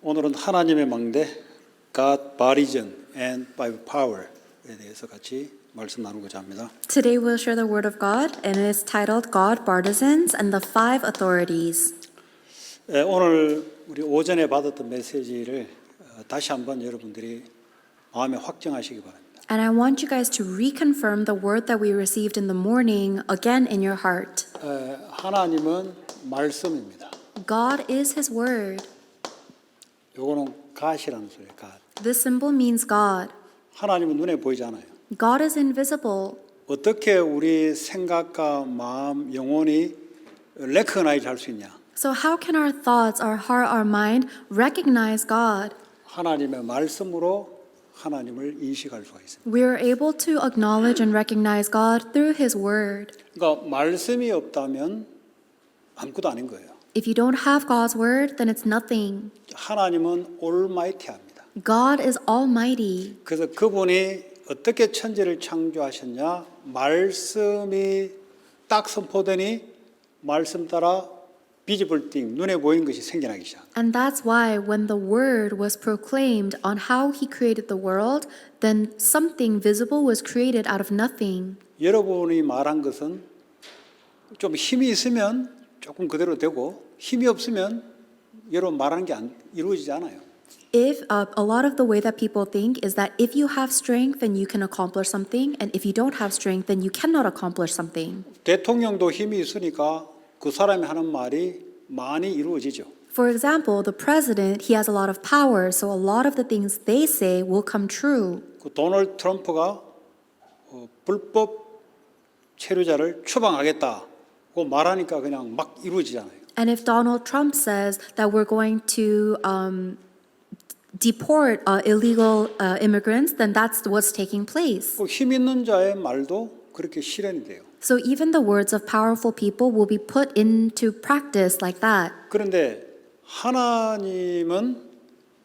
오늘은 하나님의 망대 God Baptism and by Power에 대해서 같이 말씀 나누고자 합니다. Today we'll share the Word of God, and it is titled God, Partisans, and the Five Authorities. 오늘 우리 오전에 받았던 메시지를 다시 한번 여러분들이 마음에 확정하시기 바랍니다. And I want you guys to reconfirm the word that we received in the morning again in your heart. 하나님은 말씀입니다. God is His Word. 요거는 God이라는 소리예요. God. This symbol means God. 하나님은 눈에 보이지 않아요. God is invisible. 어떻게 우리 생각과 마음, 영혼이 recognize 할 수 있냐? So how can our thoughts, our heart, our mind recognize God? 하나님의 말씀으로 하나님을 인식할 수가 있습니다. We are able to acknowledge and recognize God through His Word. 그러니까 말씀이 없다면 아무것도 아닌 거예요. If you don't have God's Word, then it's nothing. 하나님은 올마이티합니다. God is almighty. 그래서 그분이 어떻게 천지를 창조하셨냐? 말씀이 딱 선포되니 말씀 따라 visible thing, 눈에 보이는 것이 생겨나기 시작. And that's why when the word was proclaimed on how He created the world, then something visible was created out of nothing. 여러분이 말한 것은 좀 힘이 있으면 조금 그대로 되고 힘이 없으면 여러분 말하는 게 이루어지지 않아요. If a lot of the way that people think is that if you have strength, then you can accomplish something, and if you don't have strength, then you cannot accomplish something. 대통령도 힘이 있으니까 그 사람이 하는 말이 많이 이루어지죠. For example, the president, he has a lot of power, so a lot of the things they say will come true. 그 도널드 트럼프가 불법 체류자를 추방하겠다고 말하니까 그냥 막 이루어지잖아요. And if Donald Trump says that we're going to deport illegal immigrants, then that's what's taking place. 힘 있는 자의 말도 그렇게 실현이 돼요. So even the words of powerful people will be put into practice like that. 그런데 하나님은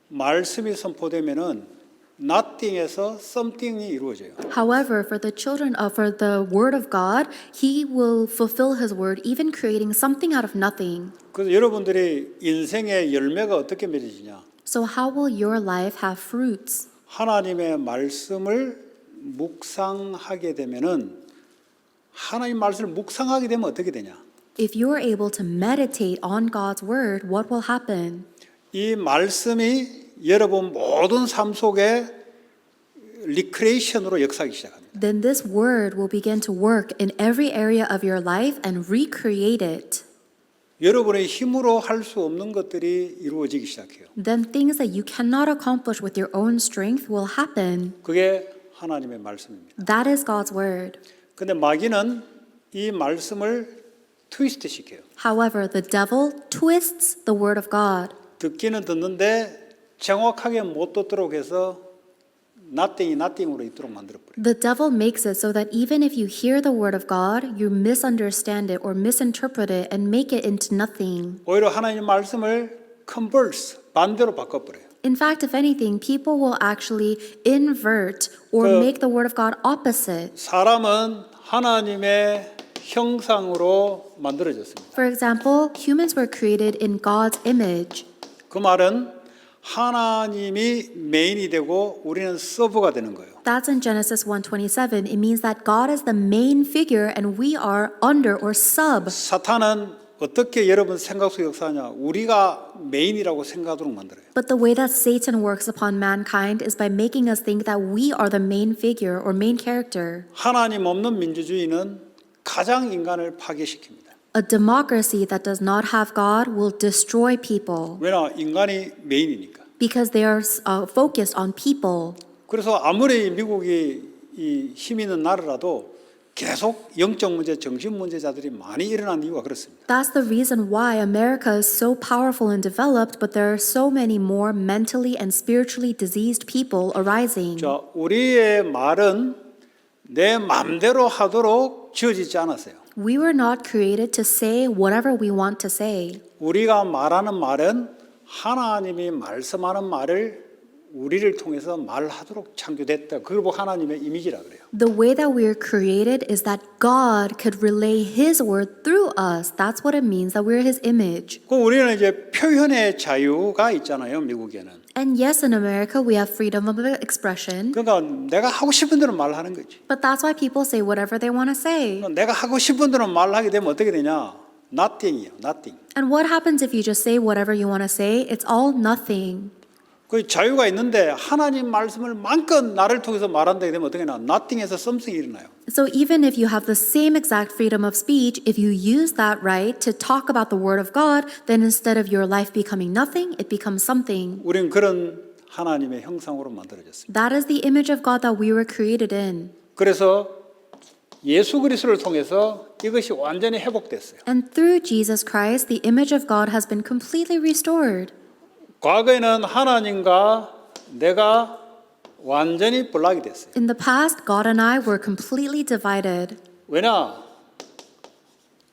말씀이 선포되면은 nothing에서 something이 이루어져요. However, for the word of God, He will fulfill His word, even creating something out of nothing. 그래서 여러분들이 인생의 열매가 어떻게 맺어지냐? So how will your life have fruits? 하나님의 말씀을 묵상하게 되면은 하나님 말씀을 묵상하게 되면 어떻게 되냐? If you are able to meditate on God's word, what will happen? 이 말씀이 여러분 모든 삶 속에 리크레이션으로 역사하기 시작합니다. Then this word will begin to work in every area of your life and recreate it. 여러분의 힘으로 할 수 없는 것들이 이루어지기 시작해요. Then things that you cannot accomplish with your own strength will happen. 그게 하나님의 말씀입니다. That is God's word. 근데 마귀는 이 말씀을 트위스트 시켜요. However, the devil twists the word of God. 듣기는 듣는데 정확하게 못 듣도록 해서 nothing으로 있도록 만들어버려요. The devil makes it so that even if you hear the word of God, you misunderstand it or misinterpret it and make it into nothing. 오히려 하나님 말씀을 converse, 반대로 바꿔버려요. In fact, if anything, people will actually invert or make the word of God opposite. 사람은 하나님의 형상으로 만들어졌습니다. For example, humans were created in God's image. 그 말은 하나님이 메인이 되고 우리는 서브가 되는 거예요. That's in Genesis 1:27. It means that God is the main figure and we are under or sub. 사탄은 어떻게 여러분 생각 속에 역사하냐? 우리가 메인이라고 생각하도록 만들어요. But the way that Satan works upon mankind is by making us think that we are the main figure or main character. 하나님 없는 민주주의는 가장 인간을 파괴시킵니다. A democracy that does not have God will destroy people 왜냐? 인간이 메인이니까. because they are focused on people. 그래서 아무리 미국이 이 힘 있는 나라라도 계속 영적 문제, 정신 문제자들이 많이 일어난 이유가 그렇습니다. That's the reason why America is so powerful and developed, but there are so many more mentally and spiritually diseased people arising. 자, 우리의 말은 내 마음대로 하도록 지어지지 않았어요. We were not created to say whatever we want to say. 우리가 말하는 말은 하나님이 말씀하는 말을 우리를 통해서 말하도록 창조됐다. 그걸 보고 하나님의 이미지라 그래요. The way that we are created is that God could relay His word through us. That's what it means that we're His image. 그 우리는 이제 표현의 자유가 있잖아요, 미국에는. And yes, in America, we have freedom of expression. 그러니까 내가 하고 싶은 대로 말하는 거지. But that's why people say whatever they want to say. 내가 하고 싶은 대로 말하게 되면 어떻게 되냐? Nothing이에요, nothing. And what happens if you just say whatever you want to say? It's all nothing. 그 자유가 있는데 하나님 말씀을 마음껏 나를 통해서 말한다게 되면 어떻게 되나? Nothing에서 something이 일어나요. So even if you have the same exact freedom of speech, if you use that right to talk about the word of God, then instead of your life becoming nothing, it becomes something. 우리는 그런 하나님의 형상으로 만들어졌습니다. That is the image of God that we were created in. 그래서 예수 그리스도를 통해서 이것이 완전히 회복됐어요. And through Jesus Christ, the image of God has been completely restored. 과거에는 하나님과 내가 완전히 블락이 됐어요. In the past, God and I were completely divided. 왜냐?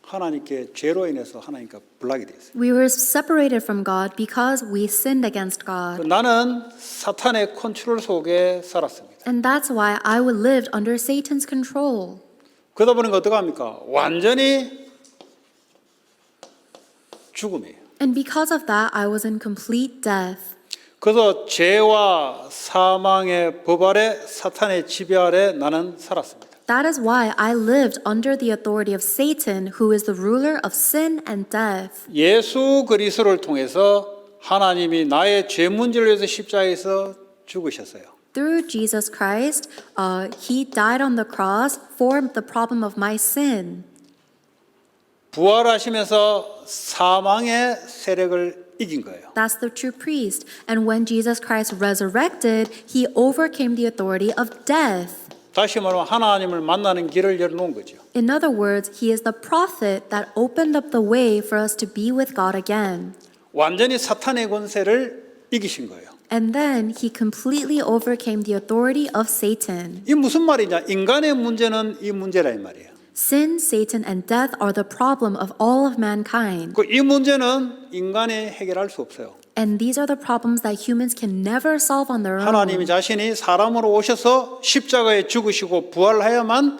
하나님께 죄로 인해서 하나님과 블락이 됐어요. We were separated from God because we sinned against God. 나는 사탄의 컨트롤 속에 살았습니다. And that's why I lived under Satan's control. 그러다 보니까 어떡합니까? 완전히 죽음이에요. And because of that, I was in complete death. 그래서 죄와 사망의 법 아래 사탄의 지배 아래 나는 살았습니다. That is why I lived under the authority of Satan, who is the ruler of sin and death. 예수 그리스도를 통해서 하나님이 나의 죄 문제를 위해서 십자가에서 죽으셨어요. Through Jesus Christ, He died on the cross for the problem of my sin. 부활하시면서 사망의 세력을 이긴 거예요. That's the true priest. And when Jesus Christ resurrected, He overcame the authority of death. 다시 말하면 하나님을 만나는 길을 열어놓은 거죠. In other words, He is the prophet that opened up the way for us to be with God again. 완전히 사탄의 권세를 이기신 거예요. And then He completely overcame the authority of Satan. 이 무슨 말이냐? 인간의 문제는 이 문제라 이 말이에요. Sin, Satan, and death are the problem of all of mankind. 이 문제는 인간이 해결할 수 없어요. And these are the problems that humans can never solve on their 하나님이 own. 자신이 사람으로 오셔서 십자가에 죽으시고 부활하야만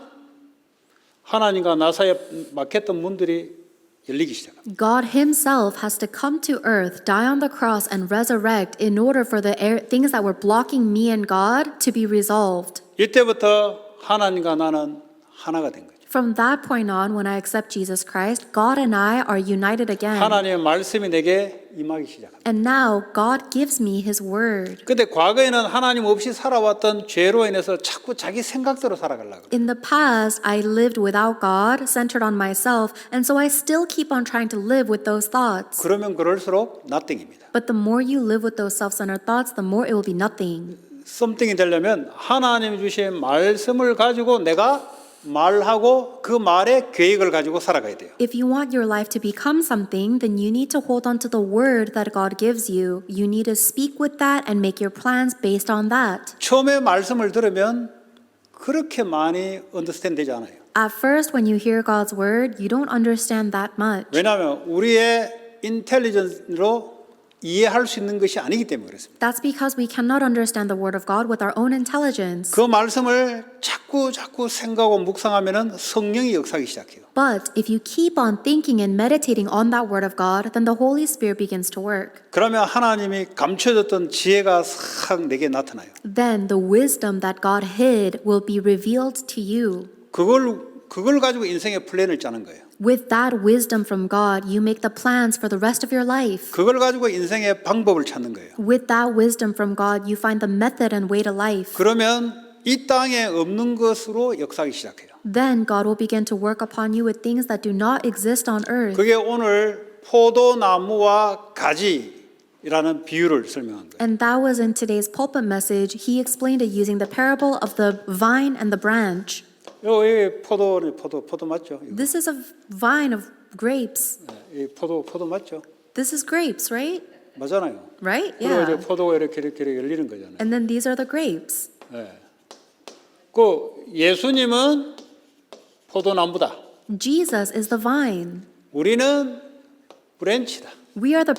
하나님과 나 사이에 막혔던 문들이 열리기 시작합니다. God Himself has to come to earth, die on the cross, and resurrect in order for the things that were blocking me and God to be resolved. 이때부터 하나님과 나는 하나가 된 거죠. From that point on, when I accept Jesus Christ, God and I are united again. 하나님의 말씀이 내게 임하기 시작합니다. And now God gives me His word. 근데 과거에는 하나님 없이 살아왔던 죄로 인해서 자꾸 자기 생각대로 살아가려고 그래요. In the past, I lived without God, centered on myself, and so I still keep on trying to live with those thoughts. 그러면 그럴수록 nothing입니다. But the more you live with those self-centered thoughts, the more it will be nothing. something이 되려면 하나님이 주신 말씀을 가지고 내가 말하고 그 말의 계획을 가지고 살아가야 돼요. If you want your life to become something, then you need to hold on to the word that God gives you. You need to speak with that and make your plans based on that. 처음에 말씀을 들으면 그렇게 많이 understand 되지 않아요. At first, when you hear God's word, you don't understand that much. 왜냐하면 우리의 intelligence로 이해할 수 있는 것이 아니기 때문에 그렇습니다. That's because we cannot understand the word of God with our own intelligence. 그 말씀을 자꾸 생각하고 묵상하면은 성령이 역사하기 시작해요. But if you keep on thinking and meditating on that word of God, then the Holy Spirit begins to work. 그러면 하나님이 감춰졌던 지혜가 싹 내게 나타나요. Then the wisdom that God hid will be revealed to you. 그걸 가지고 인생의 플랜을 짜는 거예요. With that wisdom from God, you make the plans for the rest of your life. 그걸 가지고 인생의 방법을 찾는 거예요. With that wisdom from God, you find the method and way to life. 그러면 이 땅에 없는 것으로 역사하기 시작해요. Then God will begin to work upon you with things that do not exist on earth. 그게 오늘 포도나무와 가지라는 비유를 설명한 거예요. And that was in today's pulpit message. He explained it using the parable of the vine and the branch. 여기 포도 맞죠? 이거. This is a vine of grapes. 이 포도 맞죠? This is grapes, right? 맞잖아요. Right? 그리고 이제 Yeah. 포도가 이렇게 열리는 거잖아요. And then these are the grapes. 네. 그 예수님은 포도나무다. Jesus is the vine. 우리는 브랜치다. We are the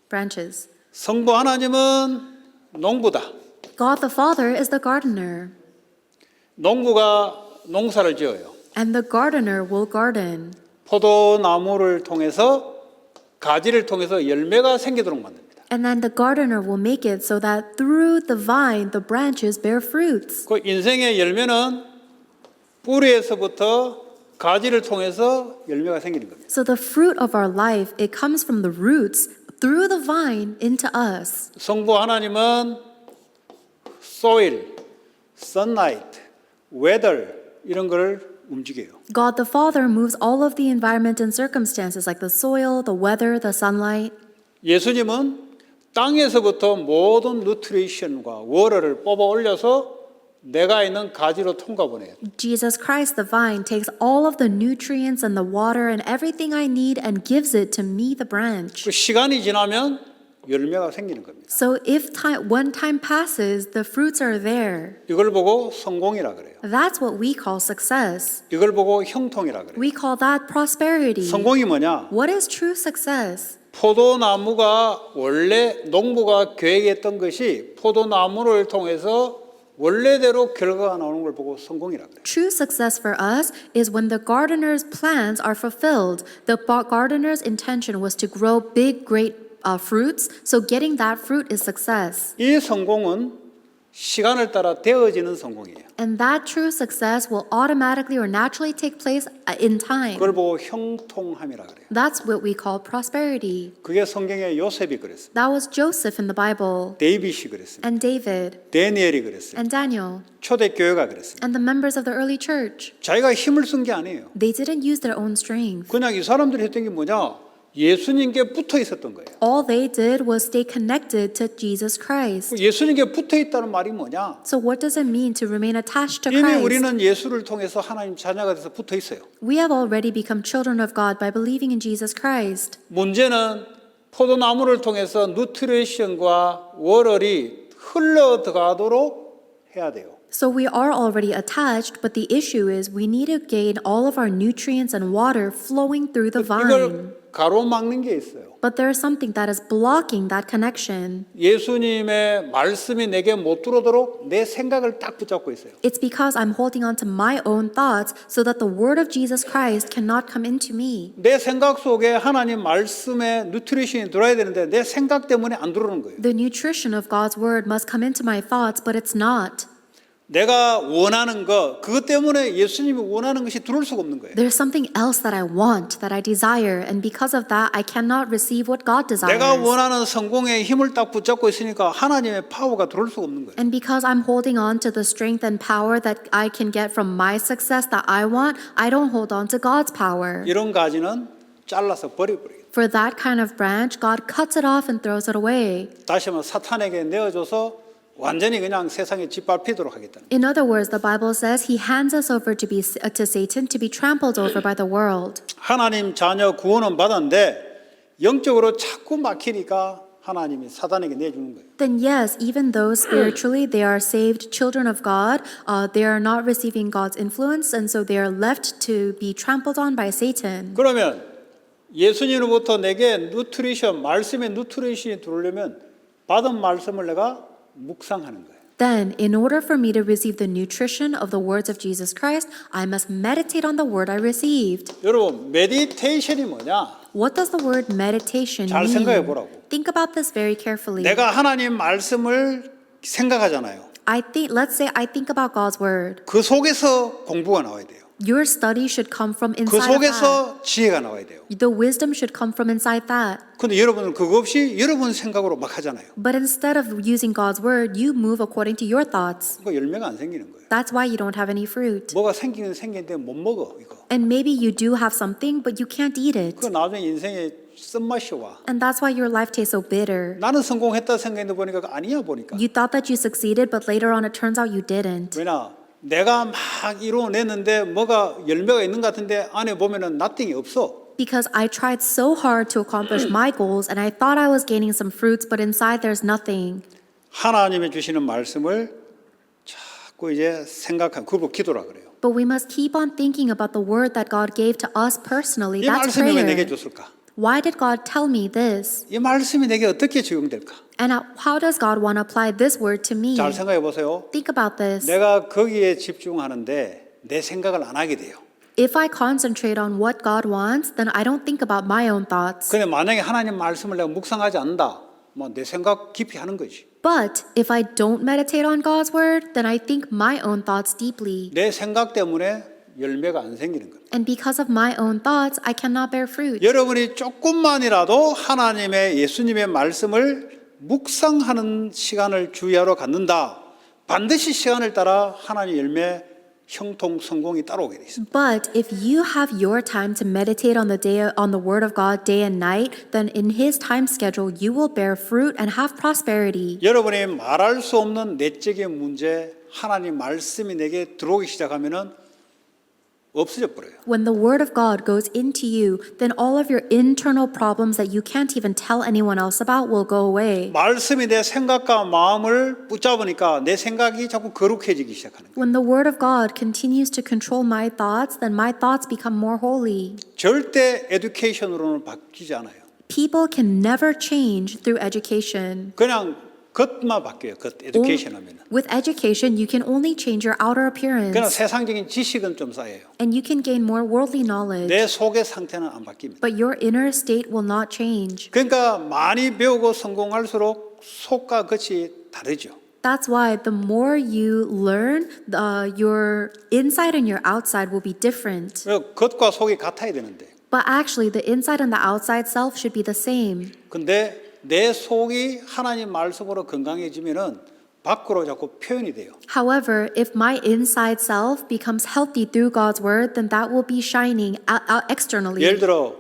branches. 성부 하나님은 농부다. God the Father is the gardener, 농부가 농사를 지어요. and the gardener will garden. 포도나무를 통해서 가지를 통해서 열매가 생기도록 만듭니다. And then the gardener will make it so that through the vine, the branches bear fruits. 그 인생의 열매는 뿌리에서부터 가지를 통해서 열매가 생기는 겁니다. So the fruit of our life, it comes from the roots through the vine into us. 성부 하나님은 soil, sunlight, weather 이런 걸 움직여요. God the Father moves all of the environment and circumstances like the soil, the weather, the sunlight. 예수님은 땅에서부터 모든 누트리션과 워러를 뽑아 올려서 내가 있는 가지로 통과보내요. Jesus Christ, the vine, takes all of the nutrients and the water and everything I need and gives it to me, the branch. 그 시간이 지나면 열매가 생기는 겁니다. So if one time passes, the fruits are there. 이걸 보고 성공이라 그래요. That's what we call success. 이걸 보고 형통이라 그래요. We call that prosperity. 성공이 뭐냐? What is true success? 포도나무가 원래 농부가 계획했던 것이 포도나무를 통해서 원래대로 결과가 나오는 걸 보고 성공이라 그래요. True success for us is when the gardener's plans are fulfilled. The gardener's intention was to grow big, great fruits, so getting that fruit is success. 이 성공은 시간을 따라 되어지는 성공이에요. And that true success will automatically or naturally take place in time. 그걸 보고 형통함이라 그래요. That's what we call prosperity. 그게 성경에 요셉이 그랬어요. That was Joseph in the Bible, 데이빗이 그랬어요. and David, 다니엘이 그랬어요. and Daniel, 초대교회가 그랬어요. and the members of the early church. 자기가 힘을 쓴 게 아니에요. They didn't use their own strength. 그냥 이 사람들이 했던 게 뭐냐? 예수님께 붙어 있었던 거예요. All they did was stay connected to Jesus Christ. 예수님께 붙어 있다는 말이 뭐냐? So what does it mean to remain attached to 이미 Christ? 우리는 예수를 통해서 하나님 자녀가 돼서 붙어 있어요. We have already become children of God by believing in Jesus Christ. 문제는 포도나무를 통해서 누트리션과 월월이 흘러 들어가도록 해야 돼요. So we are already attached, but the issue is we need to gain all of our nutrients and water flowing through the vine. 이걸 가로막는 게 있어요. But there is something that is blocking that connection. 예수님의 말씀이 내게 못 들어오도록 내 생각을 딱 붙잡고 있어요. It's because I'm holding on to my own thoughts so that the word of Jesus Christ cannot come into me. 내 생각 속에 하나님 말씀의 누트리션이 들어야 되는데 내 생각 때문에 안 들어오는 거예요. The nutrition of God's word must come into my thoughts, but it's not. 내가 원하는 거, 그것 때문에 예수님이 원하는 것이 들어올 수가 없는 거예요. There's something else that I want, that I desire, and because of that, I cannot receive what God desires. 내가 원하는 성공의 힘을 딱 붙잡고 있으니까 하나님의 파워가 들어올 수가 없는 거예요. And because I'm holding on to the strength and power that I can get from my success that I want, I don't hold on to God's power. 이런 가지는 잘라서 버려버려요. For that kind of branch, God cuts it off and throws it away. 다시 한번 사탄에게 내어줘서 완전히 그냥 세상에 짓밟히도록 하겠다는 거예요. In other words, the Bible says He hands us over to Satan to be trampled over by the world. 하나님 자녀 구원은 받았는데 영적으로 자꾸 막히니까 하나님이 사단에게 내주는 거예요. Then yes, even though spiritually they are saved children of God, they are not receiving God's influence, and so they are left to be trampled on by Satan. 그러면 예수님으로부터 내게 누트리션, 말씀의 누트리션이 들어오려면 받은 말씀을 내가 묵상하는 거예요. Then, in order for me to receive the nutrition of the words of Jesus Christ, I must meditate on the word I received. 여러분, 메디테이션이 뭐냐? What does the word meditation 잘 mean? 생각해 보라고. Think about this very carefully. 내가 하나님 말씀을 생각하잖아요. Let's say I think about God's word. 그 속에서 공부가 나와야 돼요. Your study should come from 그 inside of that. 속에서 지혜가 나와야 돼요. The wisdom should come from inside that. 근데 여러분은 그거 없이 여러분 생각으로 막 하잖아요. But instead of using God's word, you move according to your thoughts. 그 열매가 안 생기는 거예요. That's why you don't have any fruit. 뭐가 생기는 생기는데 못 먹어 이거. And maybe you do have something, but you can't eat it. 그 나중에 인생에 쓴맛이 와. And that's why your life tastes so bitter. 나는 성공했다 생각했는데 보니까 아니야 보니까. You thought that you succeeded, but later on it turns out you didn't. 왜냐? 내가 막 이루어냈는데 뭐가 열매가 있는 것 같은데 안에 보면은 nothing이 없어. Because I tried so hard to accomplish my goals and I thought I was gaining some fruits, but inside there's nothing. 하나님이 주시는 말씀을 자꾸 이제 생각하고 그걸 기도라 그래요. But we must keep on thinking about the word that God gave to us personally. 이 That's 말씀이 왜 내게 prayer. 줬을까? Why did God tell me this? 이 말씀이 내게 어떻게 적용될까? And how does God want to apply this word to me? 잘 생각해 보세요. Think about this. 내가 거기에 집중하는데 내 생각을 안 하게 돼요. If I concentrate on what God wants, then I don't think about my own thoughts. 근데 만약에 하나님 말씀을 내가 묵상하지 않는다, 뭐 내 생각 깊이 하는 거지. But if I don't meditate on God's word, then I think my own thoughts deeply. 내 생각 때문에 열매가 안 생기는 거예요. And because of my own thoughts, I cannot bear fruit. 여러분이 조금만이라도 하나님의 예수님의 말씀을 묵상하는 시간을 주야로 갖는다. 반드시 시간을 따라 하나님의 열매 형통 성공이 따라오게 돼 있습니다. But if you have your time to meditate on the word of God day and night, then in his time schedule you will bear fruit and have prosperity. 여러분이 말할 수 없는 내적인 문제, 하나님 말씀이 내게 들어오기 시작하면은 없어져 버려요. When the word of God goes into you, then all of your internal problems that you can't even tell anyone else about will go away. 말씀이 내 생각과 마음을 붙잡으니까 내 생각이 자꾸 거룩해지기 시작하는 거예요. When the word of God continues to control my thoughts, then my thoughts become more holy. 절대 에듀케이션으로는 바뀌지 않아요. People can never change through education. 그냥 겉만 바뀌어요. 겉 에듀케이션 하면은. With education, you can only change your outer 그냥 appearance, 세상적인 지식은 좀 쌓여요. and you can gain more worldly knowledge, 내 속의 상태는 안 바뀝니다. but your inner state will not change. 그러니까 많이 배우고 성공할수록 속과 겉이 다르죠. That's why the more you learn, your inside and your outside will be different. 겉과 속이 같아야 되는데. But actually, the inside and the outside self should be the same. 근데 내 속이 하나님 말씀으로 건강해지면은 밖으로 자꾸 표현이 돼요. However, if my inside self becomes healthy through God's word, then that will be shining out externally. 예를 들어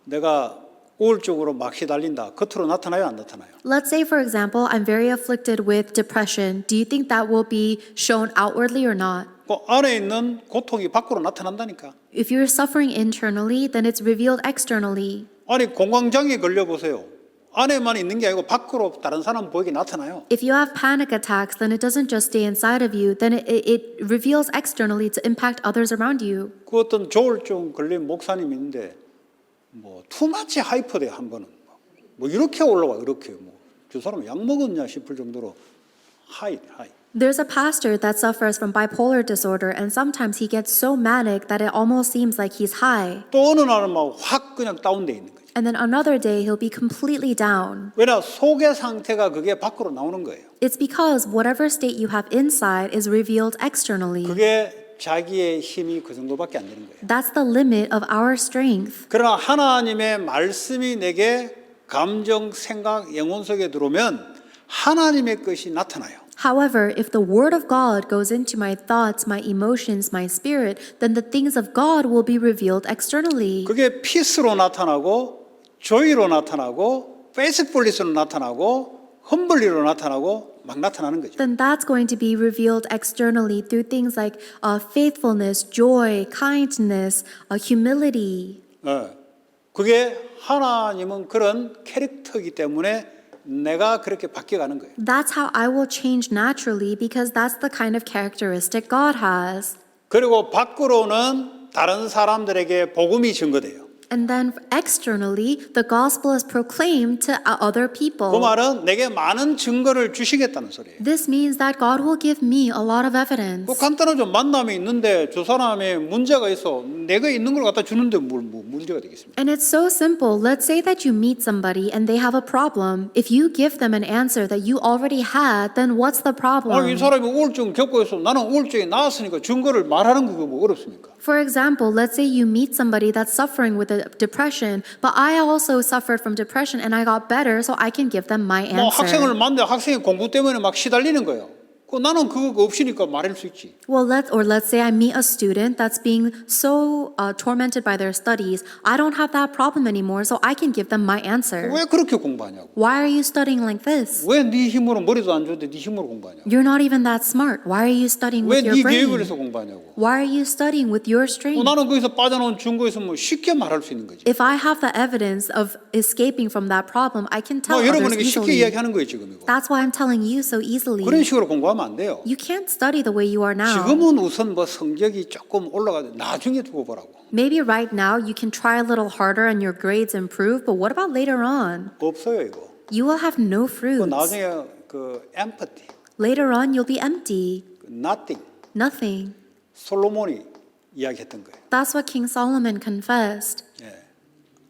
내가 우울증으로 막 시달린다. 겉으로 나타나요, 안 나타나요? Let's say, for example, I'm very afflicted with depression. Do you think that will be shown outwardly or not? 그 안에 있는 고통이 밖으로 나타난다니까. If you're suffering internally, then it's revealed externally. 아니 공황장애 걸려 보세요. 안에만 있는 게 아니고 밖으로 다른 사람 보이게 나타나요. If you have panic attacks, then it doesn't just stay inside of you, then it reveals externally to impact others around you. 그 어떤 조울증 걸린 목사님이 있는데 뭐 투마치 하이퍼돼 한 번은 뭐 이렇게 올라와 이렇게 뭐 저 사람 약 먹었냐 싶을 정도로 하이. There's a pastor that suffers from bipolar disorder, and sometimes he gets so manic that it almost seems like he's high. 또 어느 날은 막 확 그냥 다운돼 있는 거죠. And then another day, he'll be completely down. 왜냐 속의 상태가 그게 밖으로 나오는 거예요. It's because whatever state you have inside is revealed externally. 그게 자기의 힘이 그 정도밖에 안 되는 거예요. That's the limit of our strength. 그러나 하나님의 말씀이 내게 감정, 생각, 영혼 속에 들어오면 하나님의 것이 나타나요. However, if the word of God goes into my thoughts, my emotions, my spirit, then the things of God will be revealed externally. 그게 피스로 나타나고 조이로 나타나고 페이스풀리스로 나타나고 험블리로 나타나고 막 나타나는 거죠. Then that's going to be revealed externally through things like faithfulness, joy, kindness, humility. 그게 하나님은 그런 캐릭터이기 때문에 내가 그렇게 바뀌어가는 거예요. That's how I will change naturally because that's the kind of characteristic God has. 그리고 밖으로는 다른 사람들에게 복음이 전거돼요. And then externally, the gospel is proclaimed to other 그 people. 말은 내게 많은 증거를 주시겠다는 소리예요. This means that God will give me a lot of evidence. 뭐 간단하죠. 만남이 있는데 저 사람의 문제가 있어. 내가 있는 걸 갖다 주는데 뭐 문제가 되겠습니까? And it's so simple. Let's say that you meet somebody and they have a problem. If you give them an answer that you already had, then what's the 이 problem? 사람이 우울증 겪고 있어. 나는 우울증이 나았으니까 증거를 말하는 거 뭐 어렵습니까? For example, let's say you meet somebody that's suffering with a depression, but I also suffered from depression and I got better, so I can give them my 뭐 학생을 answer. 만나 학생이 공부 때문에 막 시달리는 거예요. 나는 그거 없으니까 말할 수 있지. Well, let's say I meet a student that's being so tormented by their studies. I don't have that problem anymore, so I can give them my answer. 왜 그렇게 공부하냐고. Why are you studying like this? 왜 네 힘으로 머리도 안 좋은데 네 힘으로 공부하냐고. You're not even that smart. Why are you studying 왜 with 네 your 계획을 해서 brain? 공부하냐고. Why are you studying with your strength? 나는 거기서 빠져나온 증거 있으면 쉽게 말할 수 있는 거지. If I have the evidence of escaping from that problem, I can tell 뭐 others 여러분에게 쉽게 easily. 이야기하는 거예요 지금 이거. That's why I'm telling you so easily. 그런 식으로 공부하면 공부하면 안 돼요. You can't study the way you are now. 지금은 우선 뭐 성적이 조금 올라가도 나중에 두고 보라고. Maybe right now you can try a little harder and your grades improve, but what about later on? 없어요 이거. You will have no 그 fruits. 나중에 그 empty, Later on, you'll be empty. nothing. Nothing. 솔로몬이 이야기했던 거예요. That's what King Solomon confessed. 예,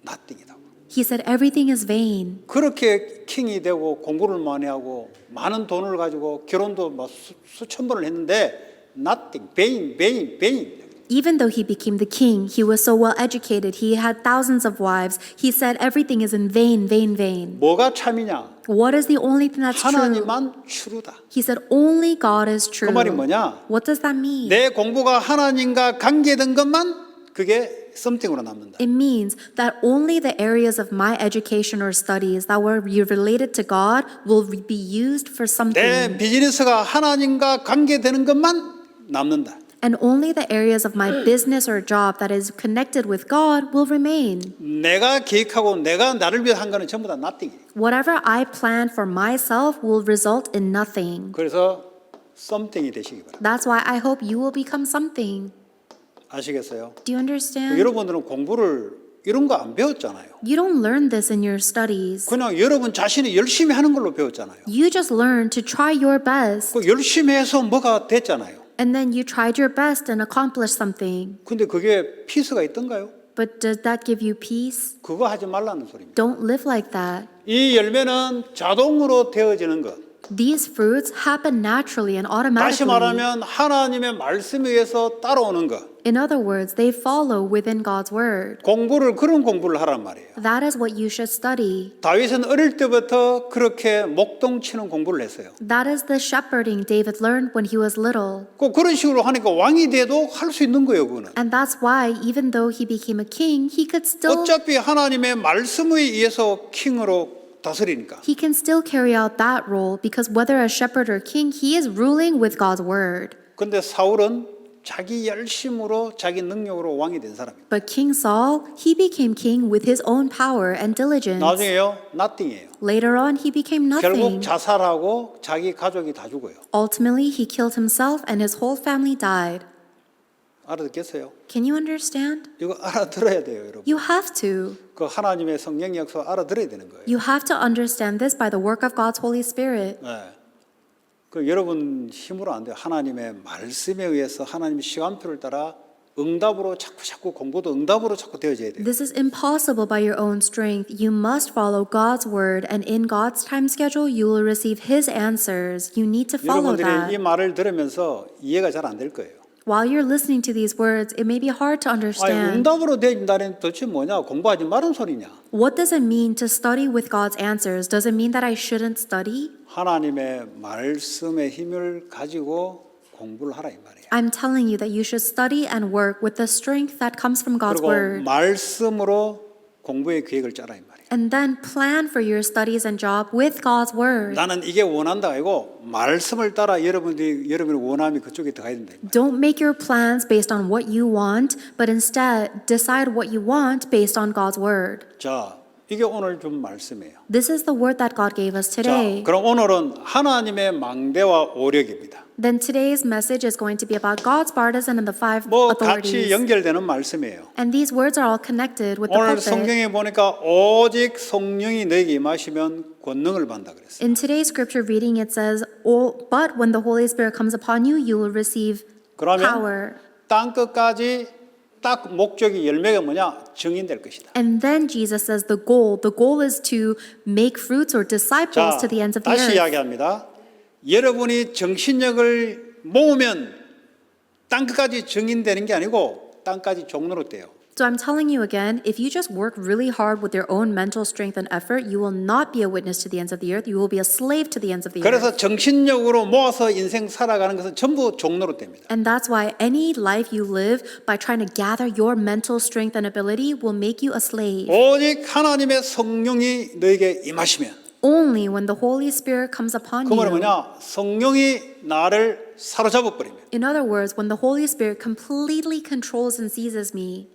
nothing이다. He said everything is vain. 그렇게 킹이 되고 공부를 많이 하고 많은 돈을 가지고 결혼도 막 수천 번을 했는데 nothing, vain. Even though he became the king, he was so well educated, he had thousands of wives. He said everything is in vain. 뭐가 참이냐? What is the only thing that's true? 하나님만 true다. He said only God is 그 true. 말이 뭐냐? What does that mean? 내 공부가 하나님과 관계된 것만 그게 something으로 남는다. It means that only the areas of my education or studies that were related to God will be used for 내 something. 비즈니스가 하나님과 관계되는 것만 남는다. And only the areas of my business or job that is connected with God will remain. 내가 계획하고 내가 나를 위해 한 거는 전부 다 nothing. Whatever I plan for myself will result in nothing. 그래서 something이 되시기 바랍니다. That's why I hope you will become something. 아시겠어요? Do you understand? 여러분들은 공부를 이런 거 안 배웠잖아요. You don't learn this in your studies. 그냥 여러분 자신이 열심히 하는 걸로 배웠잖아요. You just learn to try your best. 그 열심히 해서 뭐가 됐잖아요. And then you tried your best and accomplished something. 근데 그게 피스가 있던가요? But does that give you peace? 그거 하지 말라는 소리입니다. Don't live like that. 이 열매는 자동으로 되어지는 것. These fruits happen naturally and 다시 automatically. 말하면 하나님의 말씀에 의해서 따라오는 것. In other words, they follow within God's word. 그런 공부를 하란 말이에요. That is what you should study. 다윗은 어릴 때부터 그렇게 목동치는 공부를 했어요. That is the shepherding David learned when he was little. 꼭 그런 식으로 하니까 왕이 돼도 할 수 있는 거예요, 그거는. And that's why, even though he became a king, he could still 어차피 하나님의 말씀에 의해서 킹으로 다스리니까. he can still carry out that role because whether a shepherd or king, he is ruling with God's word. 근데 사울은 자기 열심으로 자기 능력으로 왕이 된 사람이에요. But King Saul, he became king with his own power and diligence. 나중에요, nothing이에요. Later on, he became 결국 nothing. 자살하고 자기 가족이 다 죽어요. Ultimately, he killed himself and his whole family died. 알아듣겠어요? Can you understand? 이거 알아들어야 돼요, 여러분. You have to. 그 하나님의 성령 역사 알아들어야 되는 거예요. You have to understand this by the work of God's Holy Spirit. 네. 그 여러분 힘으로 안 돼요. 하나님의 말씀에 의해서 하나님의 시간표를 따라 응답으로 자꾸 공부도 응답으로 자꾸 되어져야 돼요. This is impossible by your own strength. You must follow God's word, and in God's time schedule, you will receive His answers. You need to follow 여러분들이 이 that. 말을 들으면서 이해가 잘 안 될 거예요. While you're listening to these words, it may be hard to 아니, understand. 응답으로 되어진다는 도대체 뭐냐? 공부하지 말은 소리냐? What does it mean to study with God's answers? Does it mean that I shouldn't study? 하나님의 말씀의 힘을 가지고 공부를 하라 이 말이에요. I'm telling you that you should study and work with the strength that comes from God's 그리고 word. 말씀으로 공부의 계획을 짜라 이 말이에요. And then plan for your studies and job with God's word. 나는 이게 원한다 아니고 말씀을 따라 여러분의 원함이 그쪽에 들어가야 된다. Don't make your plans based on what you want, but instead decide what you want based on God's word. 자, 이게 오늘 좀 말씀이에요. This is the word that God gave us 자, today. 그럼 오늘은 하나님의 망대와 오력입니다. Then today's message is going to be about God's partisan and the five 뭐 같이 authorities. 연결되는 말씀이에요. And these words are all connected with the 오늘 pulpit. 성경에 보니까 오직 성령이 너에게 임하시면 권능을 받는다 그랬어요. In today's scripture reading, it says, "But when the Holy Spirit comes upon you, you will receive 그러면 power." 땅 끝까지 딱 목적이 열매가 뭐냐? 증인될 것이다. And then Jesus says the goal is to make fruits or disciples 자, to the ends of the 다시 earth. 이야기합니다. 여러분이 정신력을 모으면 땅 끝까지 증인되는 게 아니고 땅까지 종로로 돼요. So I'm telling you again, if you just work really hard with your own mental strength and effort, you will not be a witness to the ends of the earth. You will be a slave to the ends of the earth. 그래서 정신력으로 모아서 인생 살아가는 것은 전부 종로로 됩니다. And that's why any life you live by trying to gather your mental strength and ability will make you a slave. 오직 하나님의 성령이 너에게 임하시면 Only when the Holy Spirit comes upon 그 말은 you. 뭐냐? 성령이 나를 사로잡아 버리면 In other words, when the Holy Spirit completely controls and seizes me.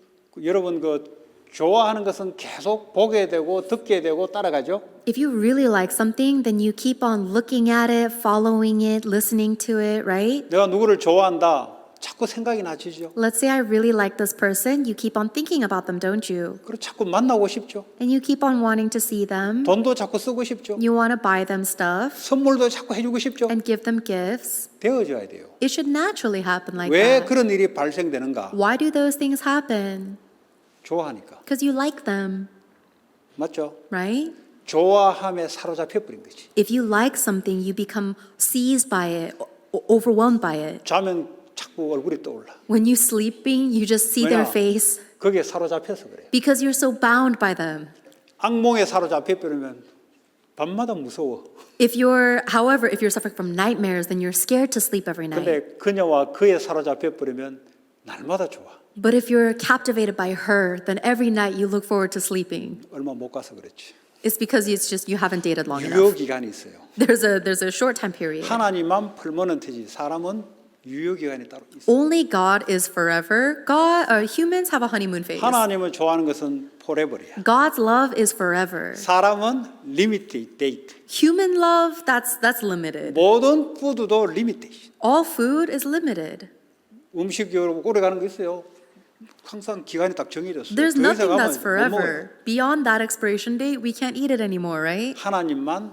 여러분 그 좋아하는 것은 계속 보게 되고 듣게 되고 따라가죠. If you really like something, then you keep on looking at it, following it, listening to it, right? 내가 누구를 좋아한다. 자꾸 생각이 나지죠. Let's say I really like this person, you keep on thinking about them, don't you? 그리고 자꾸 만나고 싶죠. And you keep on wanting to see them. 돈도 자꾸 쓰고 싶죠. You want to buy them stuff 선물도 자꾸 해주고 싶죠. and give them gifts. 되어져야 돼요. It should naturally happen like 왜 that. 그런 일이 발생되는가? Why do those things happen? 좋아하니까. Because you like them, 맞죠? right? 좋아함에 사로잡혀 버린 거지. If you like something, you become seized by it, overwhelmed by it. 자면 자꾸 얼굴이 떠올라. When you're sleeping, you just see their 왜냐? face 거기에 사로잡혀서 그래요. because you're so bound by them. 악몽에 사로잡혀 버리면 밤마다 무서워. However, if you're suffering from nightmares, then you're scared to sleep every night. 근데 그녀와 그에 사로잡혀 버리면 날마다 좋아. But if you're captivated by her, then every night you look forward to sleeping. 얼마 못 가서 그렇지. It's because it's just you haven't dated long 유효 enough. 기간이 있어요. There's a short time period. 하나님만 퍼머넌트지 사람은 유효 기간이 따로 있어요. Only God is forever. Humans have a honeymoon phase. 하나님을 좋아하는 것은 forever이야. God's love is forever. 사람은 limited date. Human love, that's limited. 모든 푸드도 limited. All food is limited. 음식이 오래 가는 거 있어요. 항상 기간이 딱 정해졌어요. There's 더 이상 nothing 가면 that's 못 먹어요. forever. Beyond that expiration date, we can't eat it anymore, right? 하나님만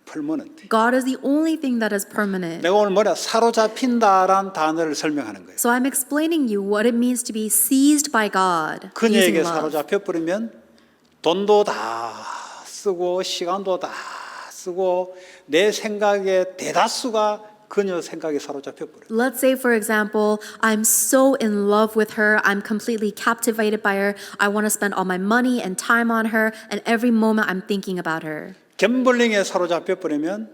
permanent. God is the only thing that is permanent. 내가 오늘 뭐냐 사로잡힌다라는 단어를 설명하는 거예요. So I'm explaining you what it means to be seized by God. 그녀에게 using love. 사로잡혀 버리면 돈도 다 쓰고 시간도 다 쓰고 내 생각의 대다수가 그녀 생각에 사로잡혀 버려. Let's say, for example, I'm so in love with her, I'm completely captivated by her, I want to spend all my money and time on her, and every moment I'm thinking about her. 갬블링에 사로잡혀 버리면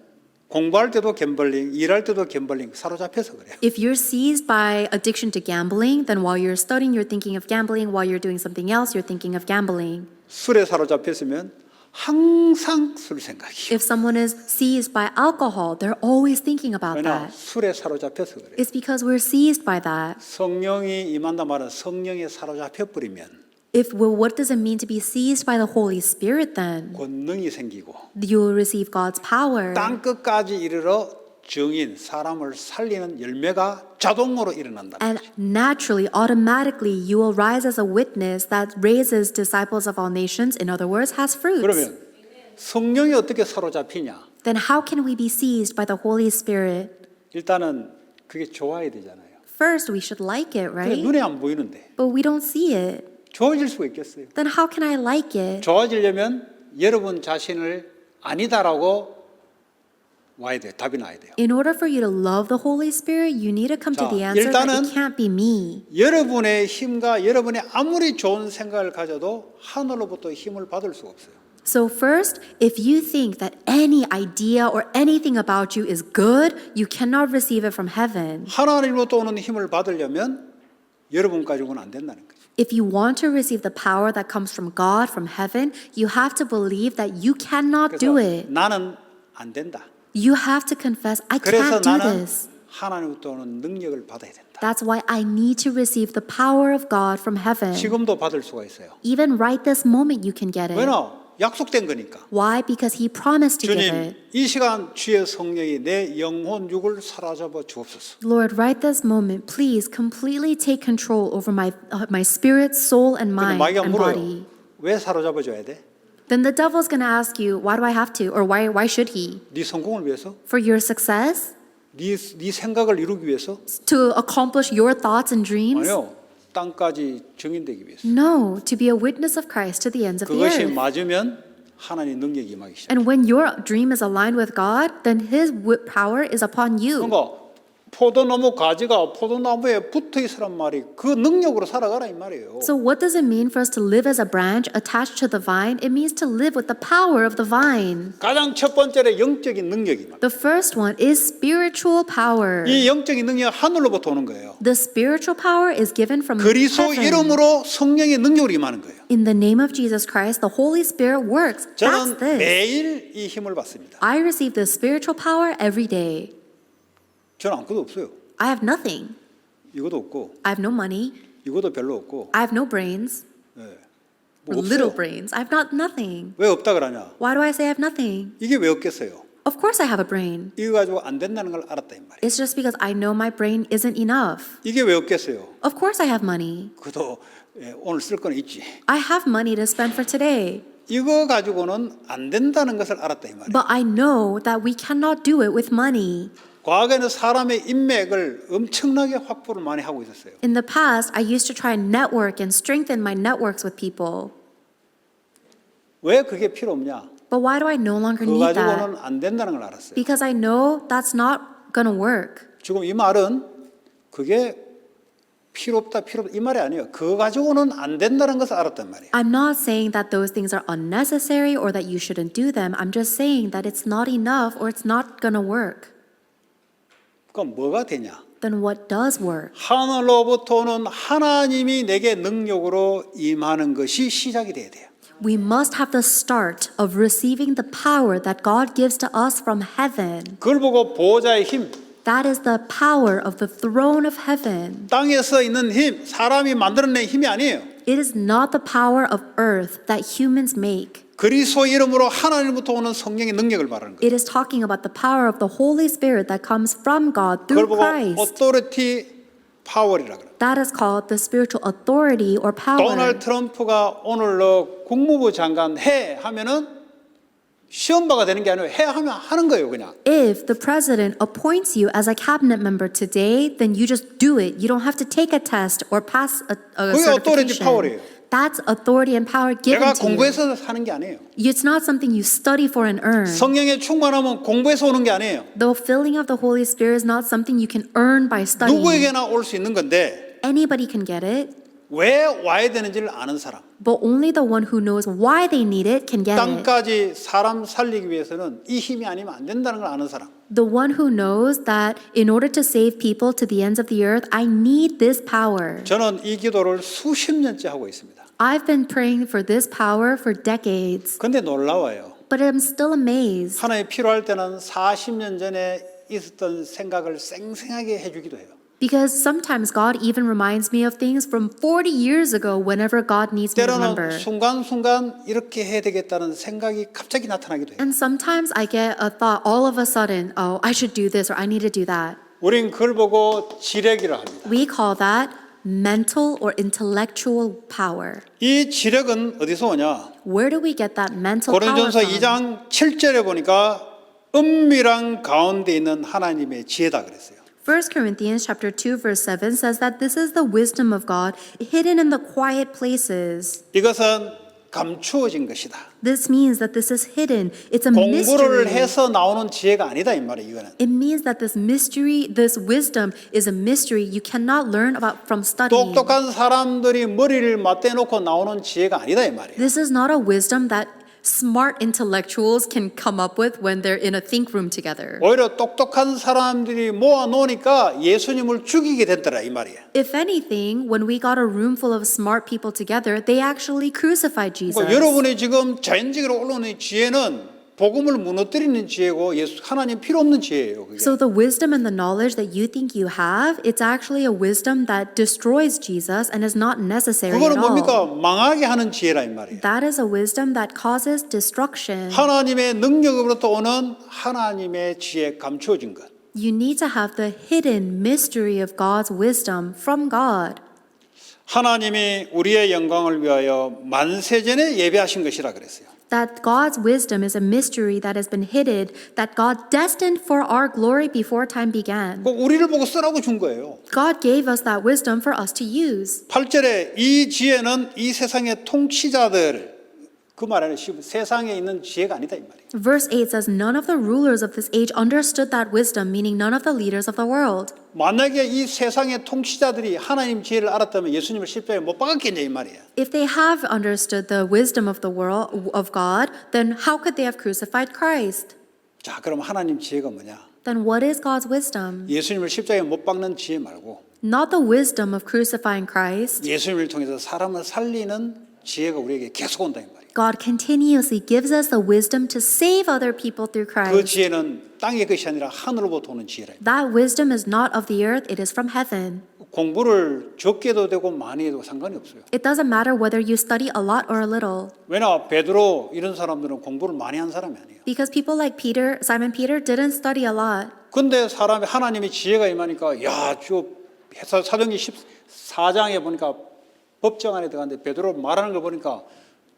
공부할 때도 갬블링, 일할 때도 갬블링 사로잡혀서 그래요. If you're seized by addiction to gambling, then while you're studying, you're thinking of gambling. While you're doing something else, you're thinking of gambling. 술에 사로잡혔으면 항상 술 생각이에요. If someone is seized by alcohol, they're always thinking about 왜냐? that. 술에 사로잡혀서 그래요. It's because we're seized by that. 성령이 임한다 말은 성령에 사로잡혀 버리면 What does it mean to be seized by the Holy Spirit then? 권능이 생기고 You will receive God's power. 땅 끝까지 이르러 증인 사람을 살리는 열매가 자동으로 일어난다. And naturally, automatically, you will rise as a witness that raises disciples of all nations, in other words, has fruits. 그러면 성령이 어떻게 사로잡히냐? Then how can we be seized by the Holy Spirit? 일단은 그게 좋아야 되잖아요. First, we should like it, 근데 right? 눈에 안 보이는데 But we don't see it. 좋아질 수가 있겠어요. Then how can I like it? 좋아지려면 여러분 자신을 아니다라고 와야 돼요. 답이 나야 돼요. In order for you to love the Holy Spirit, you need to come to 자, the answer that 일단은 it can't be me. 여러분의 힘과 여러분이 아무리 좋은 생각을 가져도 하늘로부터 힘을 받을 수가 없어요. So first, if you think that any idea or anything about you is good, you cannot receive it from heaven. 하나님으로부터 오는 힘을 받으려면 여러분 가지고는 안 된다는 거죠. If you want to receive the power that comes from God, from heaven, you have to believe that you cannot do 그래서 it. 나는 안 된다. You have to confess, I 그래서 can't do 나는 this. 하나님으로부터 오는 능력을 받아야 된다. That's why I need to receive the power of God from heaven. 지금도 받을 수가 있어요. Even right this moment, you can get it. 왜냐? 약속된 거니까. Why? Because He promised to give 주님, it. 이 시간 주의 성령이 내 영혼 육을 사로잡아 주옵소서. Lord, right this moment, please completely take control over my spirit, soul, and 근데 mind 마귀가 and 물어요. body. 왜 사로잡아 줘야 돼? Then the devil's going to ask you, why do I have to? Or why should he? 네 성공을 위해서? For your success? 네 생각을 이루기 위해서? To accomplish your thoughts and dreams? 아니요. 땅까지 증인되기 위해서. No, to be a witness of Christ to the ends of the 그것이 earth. 맞으면 하나님 능력이 임하기 시작해요. And when your dream is aligned with God, then His power is upon you. 그러니까 포도나무 가지가 포도나무에 붙어 있으란 말이 그 능력으로 살아가라 이 말이에요. So what does it mean for us to live as a branch attached to the vine? It means to live with the power of the vine. 가장 첫 번째는 영적인 능력입니다. The first one is spiritual power. 이 영적인 능력은 하늘로부터 오는 거예요. The spiritual power is given from 그리스도 heaven. 이름으로 성령의 능력으로 임하는 거예요. In the name of Jesus Christ, the Holy Spirit works. That's 저는 this. 매일 이 힘을 받습니다. I receive the spiritual power every day. 저는 아무것도 없어요. I have nothing. 이것도 없고 I have no money. 이것도 별로 없고 I have no brains. 예. 뭐 Or little 없어요. brains. I've got nothing. 왜 없다 그러냐? Why do I say I have nothing? 이게 왜 없겠어요? Of course I have a brain. 이거 가지고 안 된다는 걸 알았다 이 말이에요. It's just because I know my brain isn't enough. 이게 왜 없겠어요? Of course I have money. 그도 오늘 쓸 건 있지. I have money to spend for today. 이거 가지고는 안 된다는 것을 알았다 이 말이에요. But I know that we cannot do it with money. 과거에는 사람의 인맥을 엄청나게 확보를 많이 하고 있었어요. In the past, I used to try and network and strengthen my networks with people. 왜 그게 필요 없냐? But why do I no longer 그거 need that? 가지고는 안 된다는 걸 알았어요. Because I know that's not gonna work. 지금 이 말은 그게 필요 없다 이 말이 아니에요. 그거 가지고는 안 된다는 것을 알았단 말이에요. I'm not saying that those things are unnecessary or that you shouldn't do them. I'm just saying that it's not enough or it's not gonna work. 그럼 뭐가 되냐? Then what does work? 하늘로부터 오는 하나님이 내게 능력으로 임하는 것이 시작이 돼야 돼요. We must have the start of receiving the power that God gives to us from heaven. 그걸 보고 보호자의 힘, That is the power of the throne of heaven. 땅에서 있는 힘, 사람이 만들어낸 힘이 아니에요. It is not the power of earth that humans make. 그리스도 이름으로 하나님부터 오는 성령의 능력을 말하는 거예요. It is talking about the power of the Holy Spirit that comes from God 그걸 through 보고 Christ. authority power이라 그래요. That is called the spiritual authority or power. 도널드 트럼프가 오늘 너 국무부 장관 해 하면은 시험바가 되는 게 아니고 해 하면 하는 거예요, 그냥. If the president appoints you as a cabinet member today, then you just do it. You don't have to take a test or pass a 그게 authority certification. power이에요. That's authority and power given 내가 to you. 공부해서 사는 게 아니에요. It's not something you study for and earn. 성령의 충만하면 공부해서 오는 게 아니에요. The filling of the Holy Spirit is not something you can earn by studying. 누구에게나 올 수 있는 건데 Anybody can get it, 왜 와야 되는지를 아는 사람. but only the one who knows why they need it can get it. 땅까지 사람 살리기 위해서는 이 힘이 아니면 안 된다는 걸 아는 사람. The one who knows that in order to save people to the ends of the earth, I need this power. 저는 이 기도를 수십 년째 하고 있습니다. I've been praying for this power for decades, 근데 놀라워요. but I'm still amazed. 하나님이 필요할 때는 40년 전에 있었던 생각을 생생하게 해주기도 해요. Because sometimes God even reminds me of things from 40 years ago whenever God needs me to remember. 때로는 순간순간 이렇게 해야 되겠다는 생각이 갑자기 나타나기도 해요. And sometimes I get a thought all of a sudden, oh, I should do this or I need to do that. 우린 그걸 보고 지력이라 합니다. We call that mental or intellectual power. 이 지력은 어디서 오냐? Where do we get that mental power 고린도전서 from? 2장 7절에 보니까 은밀한 가운데 있는 하나님의 지혜다 그랬어요. 1 Corinthians chapter 2 verse 7 says that this is the wisdom of God hidden in the quiet places. 이것은 감추어진 것이다. This means that this is hidden. It's a 공부를 mystery. 해서 나오는 지혜가 아니다 이 말이에요. 이거는. It means that this mystery, this wisdom is a mystery you cannot learn about from studying. 똑똑한 사람들이 머리를 맞대놓고 나오는 지혜가 아니다 이 말이에요. This is not a wisdom that smart intellectuals can come up with when they're in a think room together. 오히려 똑똑한 사람들이 모아놓으니까 예수님을 죽이게 됐더라 이 말이에요. If anything, when we got a room full of smart people together, they actually crucified Jesus. 그러니까 여러분이 지금 자연적으로 올라오는 지혜는 복음을 무너뜨리는 지혜고 하나님 필요 없는 지혜예요. 그게. So the wisdom and the knowledge that you think you have, it's actually a wisdom that destroys Jesus and is not necessary at 그거는 뭡니까? all. 망하게 하는 지혜라 이 말이에요. That is a wisdom that causes destruction. 하나님의 능력으로부터 오는 하나님의 지혜 감추어진 것. You need to have the hidden mystery of God's wisdom from God. 하나님이 우리의 영광을 위하여 만세전에 예배하신 것이라 그랬어요. That God's wisdom is a mystery that has been hidden, that God destined for our glory before time began. 꼭 우리를 보고 쓰라고 준 거예요. God gave us that wisdom for us to use. 8절에 이 지혜는 이 세상의 통치자들 그 말에는 세상에 있는 지혜가 아니다 이 말이에요. Verse 8 says, none of the rulers of this age understood that wisdom, meaning none of the leaders of the world. 만약에 이 세상의 통치자들이 하나님 지혜를 알았다면 예수님을 십자가에 못 박았겠냐 이 말이에요. If they have understood the wisdom of the world of God, then how could they have crucified Christ? 자, 그럼 하나님 지혜가 뭐냐? Then what is God's wisdom? 예수님을 십자가에 못 박는 지혜 말고 Not the wisdom of crucifying Christ. 예수님을 통해서 사람을 살리는 지혜가 우리에게 계속 온다 이 말이에요. God continuously gives us the wisdom to save other people through 그 Christ. 지혜는 땅의 것이 아니라 하늘로부터 오는 지혜라. That wisdom is not of the earth, it is from heaven. 공부를 적게도 되고 많이 해도 상관이 없어요. It doesn't matter whether you study a lot or a little. 왜냐 베드로 이런 사람들은 공부를 많이 한 사람이 아니에요. Because people like Peter, Simon Peter, didn't study a lot. 근데 사람이 하나님의 지혜가 임하니까 저 사도행전 14장에 보니까 법정 안에 들어갔는데 베드로 말하는 걸 보니까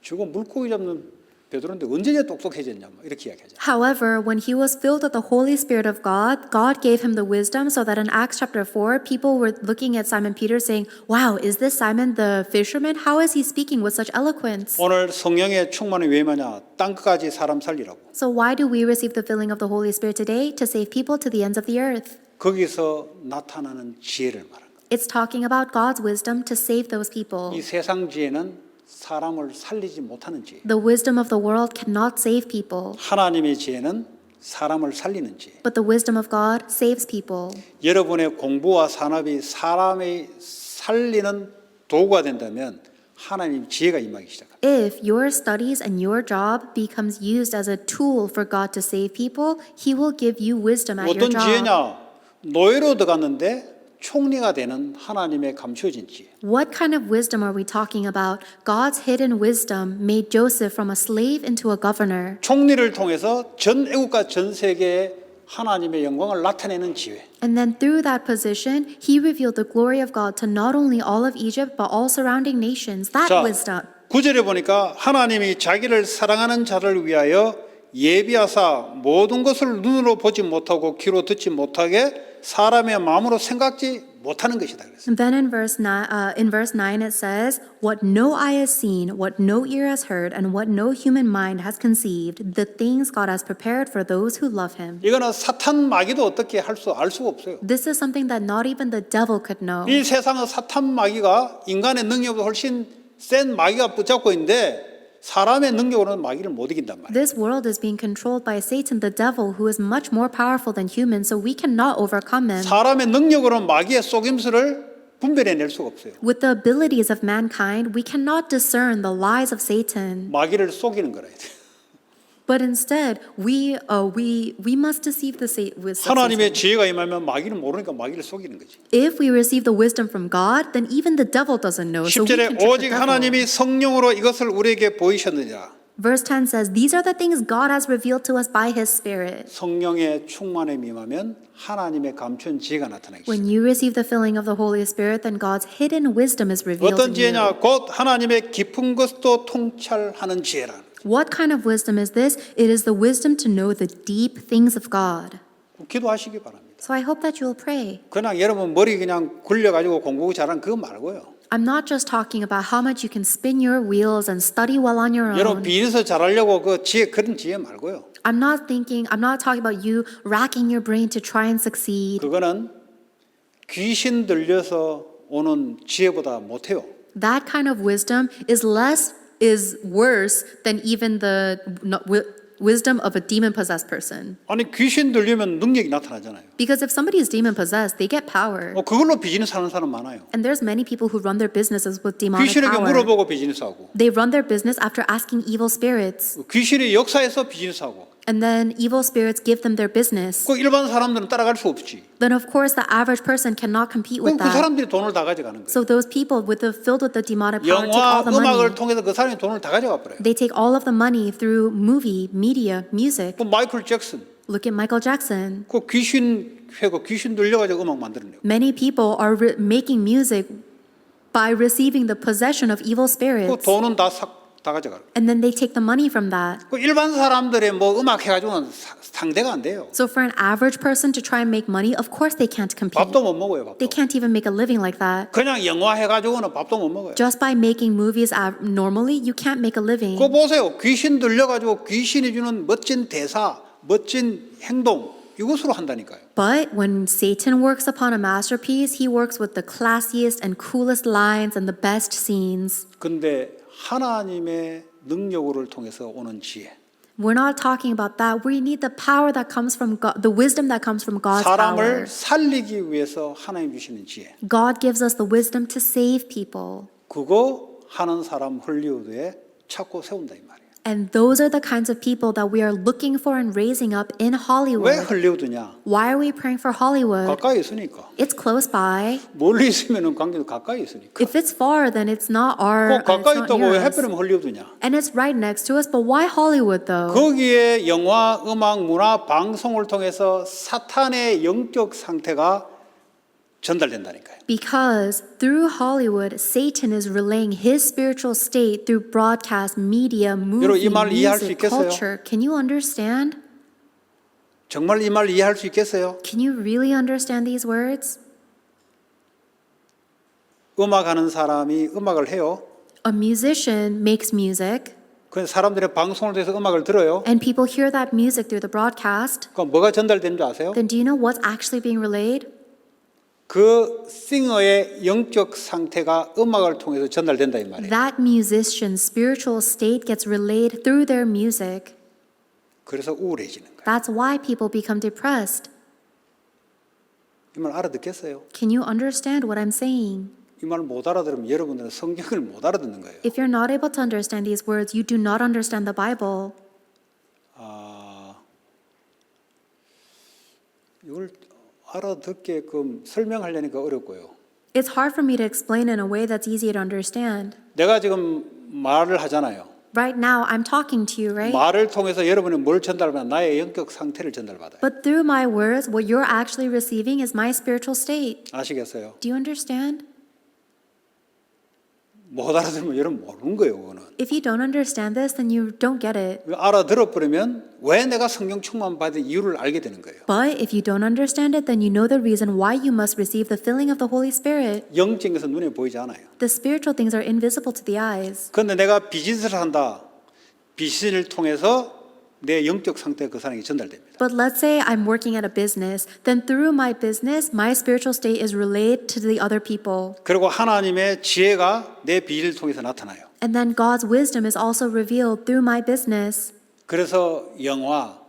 저거 물고기 잡는 베드로인데 언제 똑똑해졌냐 이렇게 이야기하죠. However, when he was filled with the Holy Spirit of God, God gave him the wisdom so that in Acts chapter 4, people were looking at Simon Peter saying, wow, is this Simon the fisherman? How is he speaking with such eloquence? 오늘 성령의 충만이 왜 임하냐? 땅끝까지 사람 살리라고. So why do we receive the filling of the Holy Spirit today? To save people to the ends of the earth. 거기서 나타나는 지혜를 말하는 거예요. It's talking about God's wisdom to save those people. 이 세상 지혜는 사람을 살리지 못하는 지혜. The wisdom of the world cannot save people, 하나님의 지혜는 사람을 살리는 지혜. but the wisdom of God saves people. 여러분의 공부와 산업이 사람의 살리는 도구가 된다면 하나님 지혜가 임하기 시작합니다. If your studies and your job becomes used as a tool for God to save people, He will give you wisdom at your 어떤 job. 지혜냐? 노예로 들어갔는데 총리가 되는 하나님의 감추어진 지혜. What kind of wisdom are we talking about? God's hidden wisdom made Joseph from a slave into a governor. 총리를 통해서 전 애국과 전 세계에 하나님의 영광을 나타내는 지혜. And then through that position, he revealed the glory of God to not only all of Egypt, but all surrounding nations. That 자, wisdom. 9절에 보니까 하나님이 자기를 사랑하는 자를 위하여 예비하사 모든 것을 눈으로 보지 못하고 귀로 듣지 못하게 사람의 마음으로 생각지 못하는 것이다 그랬어요. And then in verse 9 it says, what no eye has seen, what no ear has heard, and what no human mind has conceived, the things God has prepared for those who love him. 이거는 사탄 마귀도 어떻게 알 수가 없어요. This is something that not even the devil could know. 이 세상은 사탄 마귀가 인간의 능력보다 훨씬 센 마귀가 붙잡고 있는데 사람의 능력으로는 마귀를 못 이긴단 말이에요. This world is being controlled by Satan, the devil, who is much more powerful than humans, so we cannot overcome him. 사람의 능력으로는 마귀의 속임수를 분별해낼 수가 없어요. With the abilities of mankind, we cannot discern the lies of Satan. 마귀를 속이는 거라 해야 돼요. But instead, we must deceive the with 하나님의 Satan. 지혜가 임하면 마귀는 모르니까 마귀를 속이는 거지. If we receive the wisdom from God, then even the devil doesn't know. So we can 10절에 trick the 오직 devil. 하나님이 성령으로 이것을 우리에게 보이셨느니라. Verse 10 says, these are the things God has revealed to us by His Spirit. 성령의 충만에 임하면 하나님의 감춘 지혜가 나타나기 When 시작합니다. you receive the filling of the Holy Spirit, then God's hidden wisdom is revealed 어떤 in you. 지혜냐? 곧 하나님의 깊은 것도 통찰하는 지혜라. What kind of wisdom is this? It is the wisdom to know the deep things of God. 기도하시기 바랍니다. So I hope that you'll pray. 그냥 여러분 머리 그냥 굴려가지고 공부 잘하는 그거 말고요. I'm not just talking about how much you can spin your wheels and study well on your 여러분 own. 비즈니스 잘하려고 그 지혜 그런 지혜 말고요. I'm not talking about you racking your brain to try and succeed. 그거는 귀신 들려서 오는 지혜보다 못해요. That kind of wisdom is worse than even the wisdom of a demon-possessed person. 아니 귀신 들리면 능력이 나타나잖아요. Because if somebody is demon-possessed, they get power. 그걸로 비즈니스 하는 사람 많아요. And there's many people who run their businesses with demonic 귀신에게 power. 물어보고 비즈니스하고 They run their business after asking evil spirits. 귀신의 역사에서 비즈니스하고 And then evil spirits give them their business. 그 일반 사람들은 따라갈 수 없지. Then of course the average person cannot compete 그럼 with 그 that. 사람들이 돈을 다 가져가는 거예요. So those people filled with the demonic power take all 영화, the 음악을 money. 통해서 그 사람이 돈을 다 가져가 버려요. They take all of the money through movie, media, music. 그 마이클 잭슨, Look at Michael Jackson. 그 귀신 회고 귀신 들려가지고 음악 만들어내요. Many people are making music by receiving the possession of evil 그 spirits. 돈은 다 가져가요. And then they take the money from that. 그 일반 사람들의 뭐 음악 해가지고는 상대가 안 돼요. So for an average person to try and make money, of course they can't compete. 밥도 못 먹어요. They 밥도. can't even make a living like that. 그냥 영화 해가지고는 밥도 못 먹어요. Just by making movies normally, you can't make a living. 그거 보세요. 귀신 들려가지고 귀신이 주는 멋진 대사, 멋진 행동 이것으로 한다니까요. But when Satan works upon a masterpiece, he works with the classiest and coolest lines and the best scenes. 근데 하나님의 능력을 통해서 오는 지혜. We're not talking about that. We need the power that comes from God, the wisdom that comes from God's 사람을 power. 살리기 위해서 하나님 주시는 지혜. God gives us the wisdom to save people. 그거 하는 사람 헐리우드에 찾고 세운다 이 말이에요. And those are the kinds of people that we are looking for and raising up in 왜 Hollywood. 할리우드냐? Why are we praying for Hollywood? 가까이 있으니까. It's close by. 멀리 있으면 관계도 가까이 있으니까. If it's far, then it's not our. 꼭 가까이 it's not 있다고 near 왜 us. 하필이면 할리우드냐? And it's right next to us, but why Hollywood though? 거기에 영화, 음악, 문화, 방송을 통해서 사탄의 영적 상태가 전달된다니까요. Because through Hollywood, Satan is relaying his spiritual state through broadcast, media, 여러분, 이 movie, 말 이해할 수 music, 있겠어요? culture. Can you understand? 정말 이 말 이해할 수 있겠어요? Can you really understand these words? 음악하는 사람이 음악을 해요. A musician makes music, 그래서 사람들이 방송을 통해서 음악을 들어요. and people hear that music through the broadcast. 그럼 뭐가 전달되는 줄 아세요? Then do you know what's actually being relayed? 그 싱어의 영적 상태가 음악을 통해서 전달된다 이 말이에요. That musician's spiritual state gets relayed through their music. 그래서 우울해지는 거예요. That's why people become depressed. 이 말 알아듣겠어요? Can you understand what I'm saying? 이 말 못 알아들으면 여러분들은 성경을 못 알아듣는 거예요. If you're not able to understand these words, you do not understand the Bible. 이걸 알아듣게끔 설명하려니까 어렵고요. It's hard for me to explain in a way that's easy to understand. 내가 지금 말을 하잖아요. Right now, I'm talking to you, right? 말을 통해서 여러분이 뭘 전달받아? 나의 영적 상태를 전달받아요. But through my words, what you're actually receiving is my spiritual state. 아시겠어요? Do you understand? 못 알아들으면 여러분 모르는 거예요. 그거는. If you don't understand this, then you don't get it. 알아들어버리면 왜 내가 성령 충만 받은 이유를 알게 되는 거예요. But if you don't understand it, then you know the reason why you must receive the filling of the Holy Spirit. 영적인 것은 눈에 보이지 않아요. The spiritual things are invisible to the eyes. 그런데 내가 비즈니스를 한다. 비즈니스를 통해서 내 영적 상태가 그 사람에게 전달됩니다. But let's say I'm working at a business, then through my business, my spiritual state is relayed to the other people. 그리고 하나님의 지혜가 내 비즈니스를 통해서 나타나요. And then God's wisdom is also revealed through my business. 그래서 영화,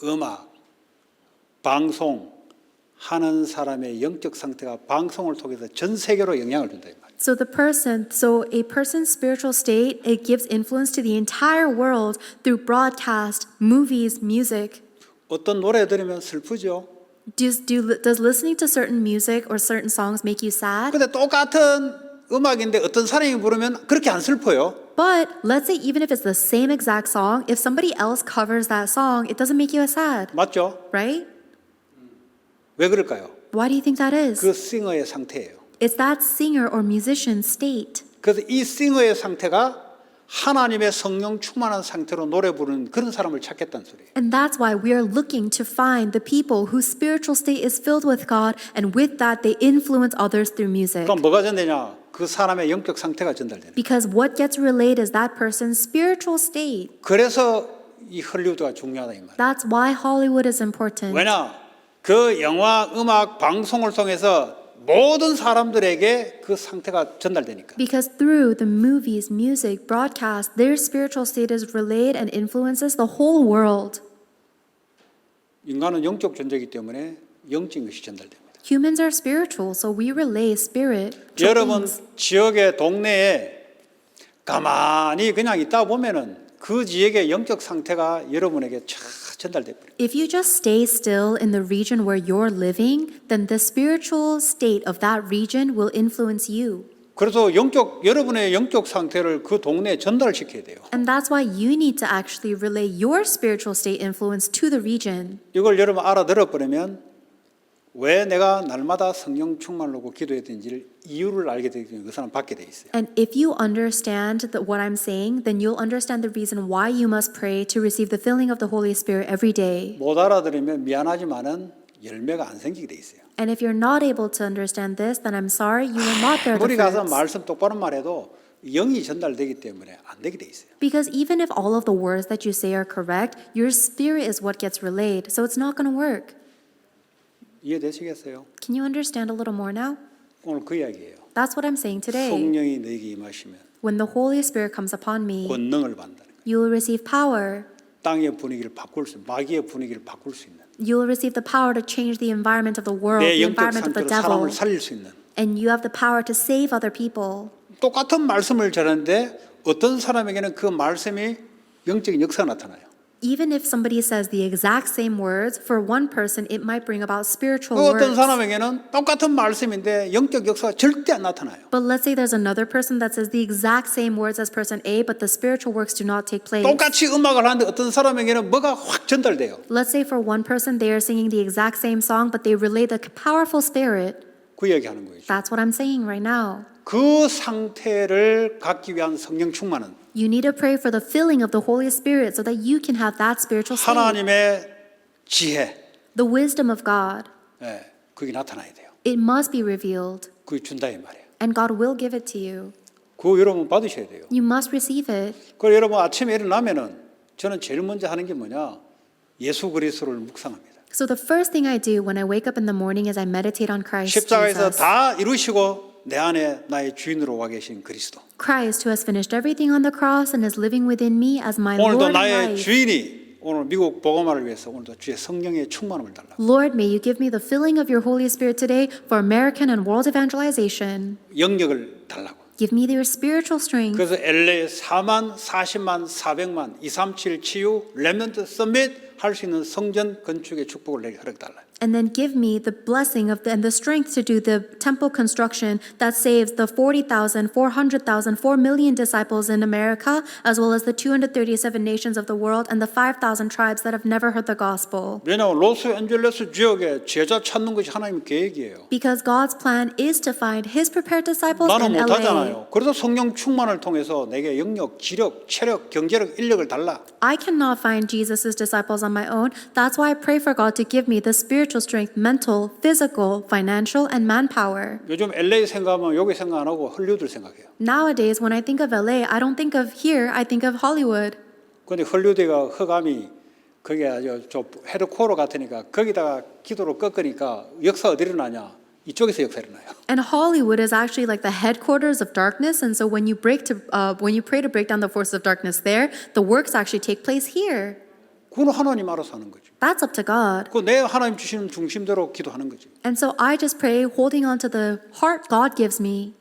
음악, 방송 하는 사람의 영적 상태가 방송을 통해서 전 세계로 영향을 준다 이 말이에요. So a person's spiritual state, it gives influence to the entire world through broadcast, movies, music. 어떤 노래 들으면 슬프죠. Does listening to certain music or certain songs make you sad? 근데 똑같은 음악인데 어떤 사람이 부르면 그렇게 안 슬퍼요. But let's say even if it's the same exact song, if somebody else covers that song, it doesn't make you as sad, 맞죠? right? 왜 그럴까요? Why do you think that is? 그 싱어의 상태예요. It's that singer or musician's state. 그래서 이 싱어의 상태가 하나님의 성령 충만한 상태로 노래 부르는 그런 사람을 찾겠다는 소리예요. And that's why we are looking to find the people whose spiritual state is filled with God, and with that they influence others through music. 그럼 뭐가 전되냐? 그 사람의 영적 상태가 전달되는. Because what gets relayed is that person's spiritual state. 그래서 이 헐리우드가 중요하다 이 말. That's why Hollywood is important. 왜냐? 그 영화, 음악, 방송을 통해서 모든 사람들에게 그 상태가 전달되니까. Because through the movies, music, broadcast, their spiritual state is relayed and influences the whole world. 인간은 영적 존재이기 때문에 영적인 것이 전달됩니다. Humans are spiritual, so we relay spirit. 여러분 지역의 동네에 가만히 그냥 있다 보면은 그 지역의 영적 상태가 여러분에게 쫙 전달돼 버려요. If you just stay still in the region where you're living, then the spiritual state of that region will influence you. 그래서 여러분의 영적 상태를 그 동네에 전달시켜야 돼요. And that's why you need to actually relay your spiritual state influence to the region. 이걸 여러분 알아들어 버리면 왜 내가 날마다 성령 충만으로 기도해야 되는지를 이유를 알게 되기 때문에 그 사람 받게 돼 있어요. And if you understand what I'm saying, then you'll understand the reason why you must pray to receive the filling of the Holy Spirit every day. 못 알아들으면 미안하지만은 열매가 안 생기게 돼 있어요. And if you're not able to understand this, then I'm sorry, you will not bear the 우리 가서 fruits. 말씀 똑바로 말해도 영이 전달되기 때문에 안 되게 돼 있어요. Because even if all of the words that you say are correct, your spirit is what gets relayed, so it's not going to work. 이해되시겠어요? Can you understand a little more now? 오늘 그 이야기예요. That's what I'm saying today. 성령이 너에게 임하시면 When the Holy Spirit comes upon me, 권능을 받는다는 거예요. you will receive power. 땅의 분위기를 바꿀 수, 마귀의 분위기를 바꿀 수 있는 You will receive the power to change the environment of the world, 내 the 영적 environment of the 상태로 devil. 사람을 살릴 수 있는 And you have the power to save other people. 똑같은 말씀을 전하는데 어떤 사람에게는 그 말씀이 영적인 역사가 나타나요. Even if somebody says the exact same words, for one person it might bring about spiritual 어떤 works. 사람에게는 똑같은 말씀인데 영적 역사가 절대 안 나타나요. But let's say there's another person that says the exact same words as person A, but the spiritual works do not take place. 똑같이 음악을 하는데 어떤 사람에게는 뭐가 확 전달돼요. Let's say for one person they are singing the exact same song, but they relay the powerful spirit. 그 얘기하는 거예요. That's what I'm saying right now. 그 상태를 갖기 위한 성령 충만은 You need to pray for the filling of the Holy Spirit so that you can have that spiritual state. 하나님의 지혜, The wisdom of God. 예, 그게 나타나야 돼요. It must be revealed, 그게 준다 이 말이에요. and God will give it to you. 그거 여러분 받으셔야 돼요. You must receive it. 그리고 여러분 아침에 일어나면은 저는 제일 먼저 하는 게 뭐냐? 예수 그리스도를 묵상합니다. So the first thing I do when I wake up in the morning is I meditate on Christ 십자가에서 Jesus. 다 이루시고 내 안에 나의 주인으로 와 계신 그리스도. Christ who has finished everything on the cross and is living within me as my 오늘도 Lord and 나의 life. 주인이 오늘 미국 복음화를 위해서 오늘도 주의 성령의 충만함을 달라. Lord, may you give me the filling of your Holy Spirit today for American and world evangelization. 영역을 달라고. Give me your spiritual strength. 그래서 LA 4만, 40만, 400만, 237 치유, 렘넌트 서밋 할 수 있는 성전 건축의 축복을 내게 허락달라. And then give me the blessing of and the strength to do the temple construction that saves the 40,000, 400,000, 4 million disciples in America, as well as the 237 nations of the world and the 5,000 tribes that have never heard the gospel. 왜냐하면 로스앤젤레스 지역에 제자 찾는 것이 하나님 계획이에요. Because God's plan is to find His prepared disciples 나는 in LA. 못하잖아요. 그래서 성령 충만을 통해서 내게 영역, 지력, 체력, 경제력, 인력을 달라. I cannot find Jesus' disciples on my own. That's why I pray for God to give me the spiritual strength, mental, physical, financial, and manpower. 요즘 LA 생각하면 여기 생각 안 하고 헐리우드를 생각해요. Nowadays, when I think of LA, I don't think of here, I think of Hollywood. 근데 헐리우드가 흑암이 그게 아주 저 헤드코어 같으니까 거기다가 기도를 꺾으니까 역사 어디로 나냐? 이쪽에서 역사 일어나요. And Hollywood is actually like the headquarters of darkness. And so when you pray to break down the forces of darkness there, the works actually take place here. 그건 하나님 알아서 하는 거죠. That's up to God. 그 내 하나님 주시는 중심대로 기도하는 거지. And so I just pray, holding on to the heart God gives me.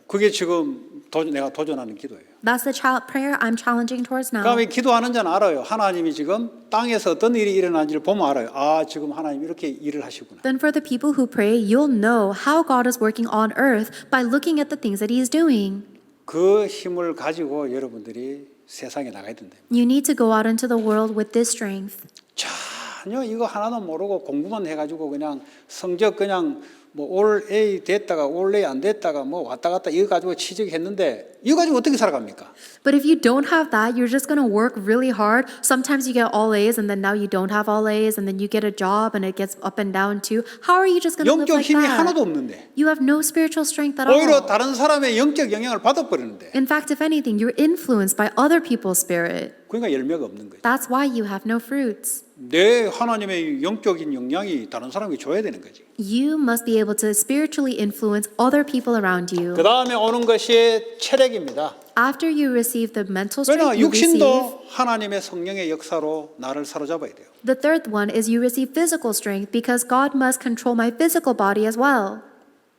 그게 지금 내가 도전하는 기도예요. That's the prayer I'm challenging towards now. 그러면 기도하는 자는 알아요. 하나님이 지금 땅에서 어떤 일이 일어나는지를 보면 알아요. 아, 지금 하나님 이렇게 일을 하시구나. Then for the people who pray, you'll know how God is working on earth by looking at the things that He is doing. 그 힘을 가지고 여러분들이 세상에 나가야 된다. You need to go out into the world with this strength. 전혀 이거 하나도 모르고 공부만 해가지고 그냥 성적 그냥 뭐 올 A 됐다가 올 A 안 됐다가 뭐 왔다 갔다 이거 가지고 취직했는데 이거 가지고 어떻게 살아갑니까? But if you don't have that, you're just going to work really hard. Sometimes you get all A's and then now you don't have all A's and then you get a job and it gets up and down too. How are you just going to live 영적 like 힘이 하나도 that? 없는데 You have no spiritual strength at 오히려 all. 다른 사람의 영적 영향을 받아버리는데 In fact, if anything, you're influenced by other people's spirit. 그러니까 열매가 없는 거죠. That's why you have no fruits. 내 하나님의 영적인 영향이 다른 사람에게 줘야 되는 거지. You must be able to spiritually influence other people around you. 그 다음에 오는 것이 체력입니다. After you receive the mental 왜냐 strength you receive, 육신도 하나님의 성령의 역사로 나를 사로잡아야 돼요. the third one is you receive physical strength because God must control my physical body as well.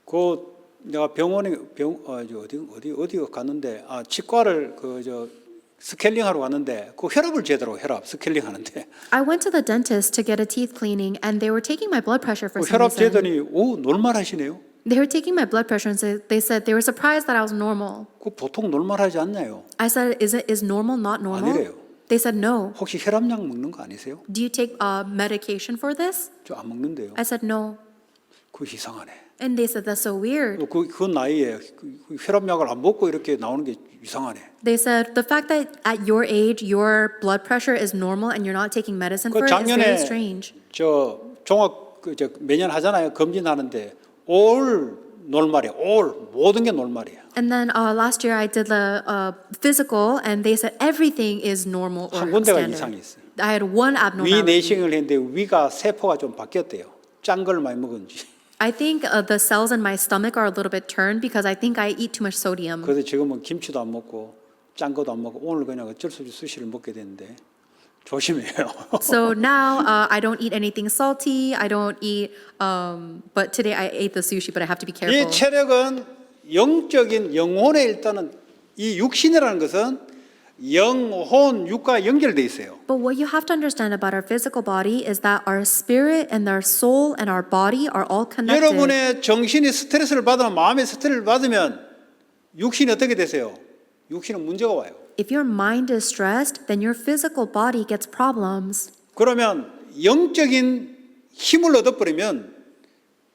그 내가 병원에 어디 갔는데 치과를 스케일링 하러 갔는데 그 혈압을 재더라고. 혈압 스케일링 하는데 I went to the dentist to get a teeth cleaning and they were taking my blood pressure for 그 some 혈압 reason. 재더니 오 놀말하시네요. They were taking my blood pressure and they said they were surprised that I was normal. 그 보통 놀말하지 않나요? I said, is normal not normal? 아니래요. They said no. 혹시 혈압약 먹는 거 아니세요? Do you take medication for this? 저 안 먹는데요. I said no. 그거 이상하네. And they said that's so weird. 그 나이에 그 혈압약을 안 먹고 이렇게 나오는 게 이상하네. They said the fact that at your age your blood pressure is normal and you're not taking medicine for it is very strange. 저 종합 매년 하잖아요. 검진하는데 올 놀말이야. 올 모든 게 놀말이야. And then last year I did the physical and they said everything is normal or 한 군데가 standard. 이상이 있어요. I had one 위 abnormality. 내시경을 했는데 위가 세포가 좀 바뀌었대요. 짠 걸 많이 먹은지. I think the cells in my stomach are a little bit turned because I think I eat too much sodium. 그래서 지금은 김치도 안 먹고 짠 것도 안 먹고 오늘 그냥 어쩔 수 없이 수시를 먹게 되는데 조심해요. So now I don't eat anything salty. I don't eat. But today I ate the sushi, but I have to be 이 careful. 체력은 영적인 영혼의 일단은 이 육신이라는 것은 영, 혼, 육과 연결돼 있어요. But what you have to understand about our physical body is that our spirit and our soul and our body are all connected. 여러분의 정신이 스트레스를 받으면 마음의 스트레스를 받으면 육신이 어떻게 되세요? 육신은 문제가 와요. If your mind is stressed, then your physical body gets problems. 그러면 영적인 힘을 얻어버리면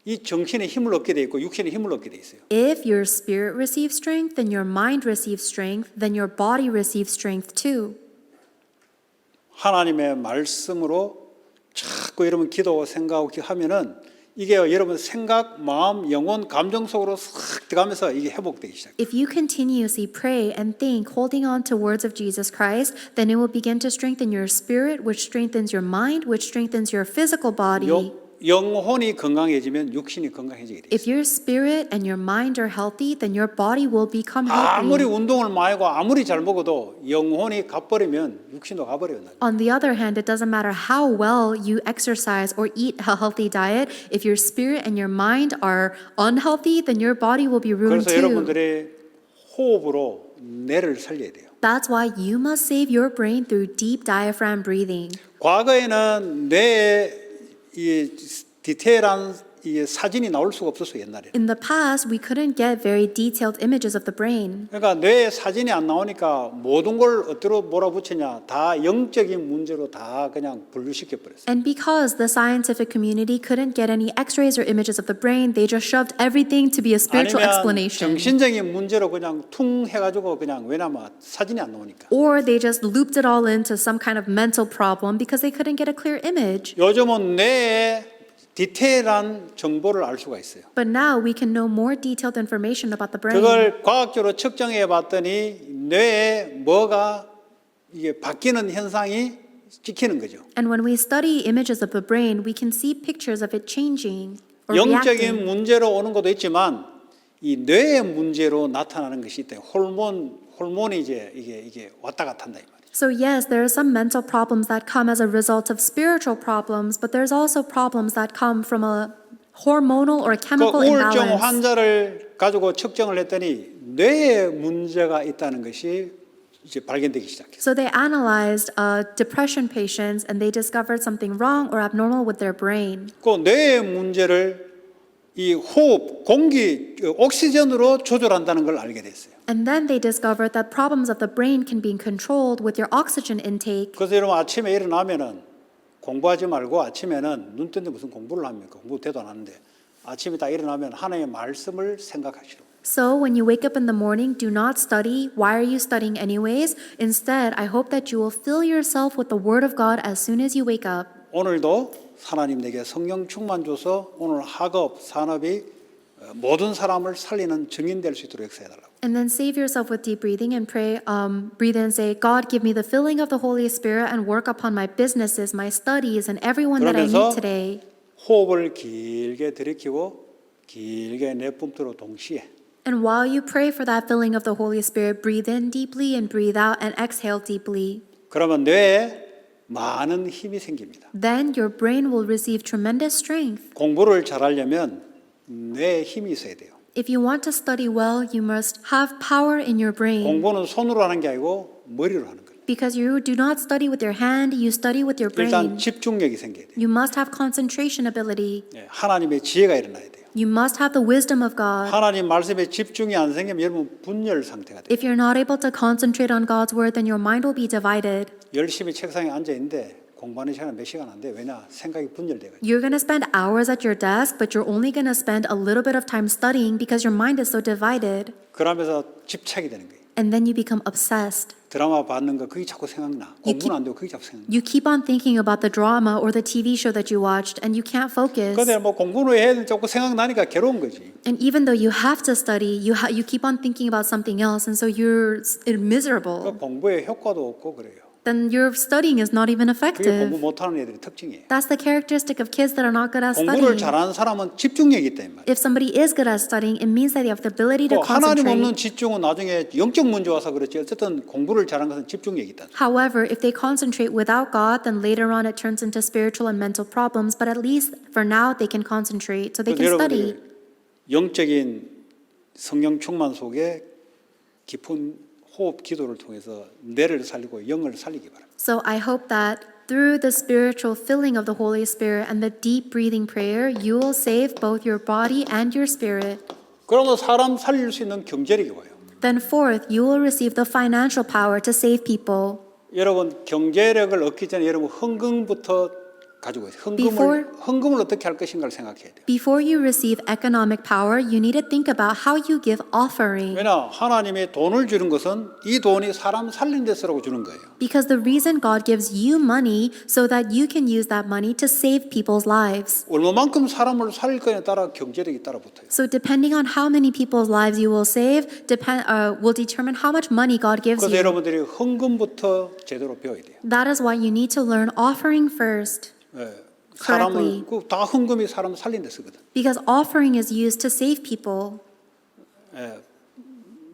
이 정신에 힘을 얻게 돼 있고 육신에 힘을 얻게 돼 있어요. If your spirit receives strength, then your mind receives strength, then your body receives strength too. 하나님의 말씀으로 자꾸 여러분 기도하고 생각하고 하면은 이게 여러분 생각, 마음, 영혼, 감정 속으로 싹 들어가면서 이게 회복되기 시작해요. If you continuously pray and think, holding on to words of Jesus Christ, then it will begin to strengthen your spirit, which strengthens your mind, which strengthens your physical body. 영혼이 건강해지면 육신이 건강해지게 돼요. If your spirit and your mind are healthy, then your body will become 아무리 healthy. 운동을 많이 하고 아무리 잘 먹어도 영혼이 가버리면 육신도 가버려요. On the other hand, it doesn't matter how well you exercise or eat a healthy diet. If your spirit and your mind are unhealthy, then your body will be ruined 그래서 too. 여러분들이 호흡으로 뇌를 살려야 돼요. That's why you must save your brain through deep diaphragm breathing. 과거에는 뇌에 이 디테일한 이 사진이 나올 수가 없었어요, 옛날에. In the past, we couldn't get very detailed images of the brain. 그러니까 뇌에 사진이 안 나오니까 모든 걸 어디로 몰아붙이냐, 다 영적인 문제로 다 그냥 분류시켜 버렸어요. And because the scientific community couldn't get any x-rays or images of the brain, they just shoved everything to be a spiritual 아니면 explanation. 정신적인 문제로 그냥 퉁 해가지고 그냥 왜냐면 사진이 안 나오니까. Or they just looped it all into some kind of mental problem because they couldn't get a clear image. 요즘은 뇌에 디테일한 정보를 알 수가 있어요. But now we can know more detailed information about the brain. 그걸 과학적으로 측정해 봤더니 뇌에 뭐가 이게 바뀌는 현상이 찍히는 거죠. And when we study images of the brain, we can see pictures of it changing or 영적인 reacting. 문제로 오는 것도 있지만 이 뇌의 문제로 나타나는 것이 있대요. 호르몬이 이제 이게 왔다 갔다 한다 이 말이에요. So yes, there are some mental problems that come as a result of spiritual problems, but there's also problems that come from a hormonal or 그 chemical 우울증 imbalance. 환자를 가지고 측정을 했더니 뇌에 문제가 있다는 것이 이제 발견되기 시작했어요. So they analyzed depression patients and they discovered something wrong or abnormal with their brain. 그 뇌의 문제를 이 호흡, 공기, 옥시전으로 조절한다는 걸 알게 됐어요. And then they discovered that problems of the brain can be controlled with your oxygen intake. 그래서 여러분 아침에 일어나면은 공부하지 말고 아침에는 눈 뜨는데 무슨 공부를 합니까? 공부 대도 안 하는데 아침에 딱 일어나면 하나님의 말씀을 생각하시라고. So when you wake up in the morning, do not study. Why are you studying anyways? Instead, I hope that you will fill yourself with the Word of God as soon as you wake up. 오늘도 하나님 내게 성령 충만 줘서 오늘 학업, 산업이 모든 사람을 살리는 증인될 수 있도록 역사해달라고. And then save yourself with deep breathing and pray, breathe in and say, God, give me the filling of the Holy Spirit and work upon my businesses, my studies, and everyone that I 그러면서 meet today. 호흡을 길게 들이키고 길게 내뿜도록 동시에 And while you pray for that filling of the Holy Spirit, breathe in deeply and breathe out and exhale deeply. 그러면 뇌에 많은 힘이 생깁니다. Then your brain will receive tremendous strength. 공부를 잘하려면 뇌에 힘이 있어야 돼요. If you want to study well, you must have power in your brain. 공부는 손으로 하는 게 아니고 머리로 하는 거예요. Because you do not study with your hand, you study with your 일단 brain. 집중력이 생겨야 돼요. You must have concentration ability. 하나님의 지혜가 일어나야 돼요. You must have the wisdom of God. 하나님 말씀에 집중이 안 생기면 여러분 분열 상태가 돼요. If you're not able to concentrate on God's word, then your mind will be divided. 열심히 책상에 앉아 있는데 공부하는 시간은 몇 시간 안 돼. 왜냐? 생각이 분열돼 가지고. You're going to spend hours at your desk, but you're only going to spend a little bit of time studying because your mind is so divided. 그러면서 집착이 되는 거예요. And then you become obsessed. 드라마 봤는 거 그게 자꾸 생각나. 공부는 안 되고 그게 자꾸 생각나. You keep on thinking about the drama or the TV show that you watched, and you can't focus. 근데 뭐 공부는 해야 되는데 자꾸 생각나니까 괴로운 거지. And even though you have to study, you keep on thinking about something else, and so you're miserable. 그 공부에 효과도 없고 그래요. Then your studying is not even 그게 공부 effective. 못하는 애들의 특징이에요. That's the characteristic of kids that are not good at 공부를 studying. 잘하는 사람은 집중력이 있다 이 말이에요. If somebody is good at studying, it means that they have the ability to 하나님 없는 concentrate. 집중은 나중에 영적 문제 와서 그렇지 어쨌든 공부를 잘하는 것은 집중력이 있다. However, if they concentrate without God, then later on it turns into spiritual and mental problems. But at least for now, they can concentrate, so they can study. 여러분들 영적인 성령 충만 속에 깊은 호흡 기도를 통해서 뇌를 살리고 영을 살리기 바랍니다. So I hope that through the spiritual filling of the Holy Spirit and the deep breathing prayer, you will save both your body and your spirit. 그러면 사람 살릴 수 있는 경제력이 와요. Then fourth, you will receive the financial power to save people. 여러분 경제력을 얻기 전에 여러분 헌금부터 가지고 있어요. 헌금을 어떻게 할 것인가를 생각해야 돼요. Before you receive economic power, you need to think about how you give offering. 왜냐 하나님이 돈을 주는 것은 이 돈이 사람 살린 데 쓰라고 주는 거예요. Because the reason God gives you money so that you can use that money to save people's lives. 얼마만큼 사람을 살릴 거냐에 따라 경제력이 따라 붙어요. So depending on how many people's lives you will save, will determine how much money God gives 그래서 you. 여러분들이 헌금부터 제대로 배워야 돼요. That is why you need to learn offering first. 예, 사람을 다 헌금이 사람 살린 데 쓰거든. Because offering is used to save people. 예,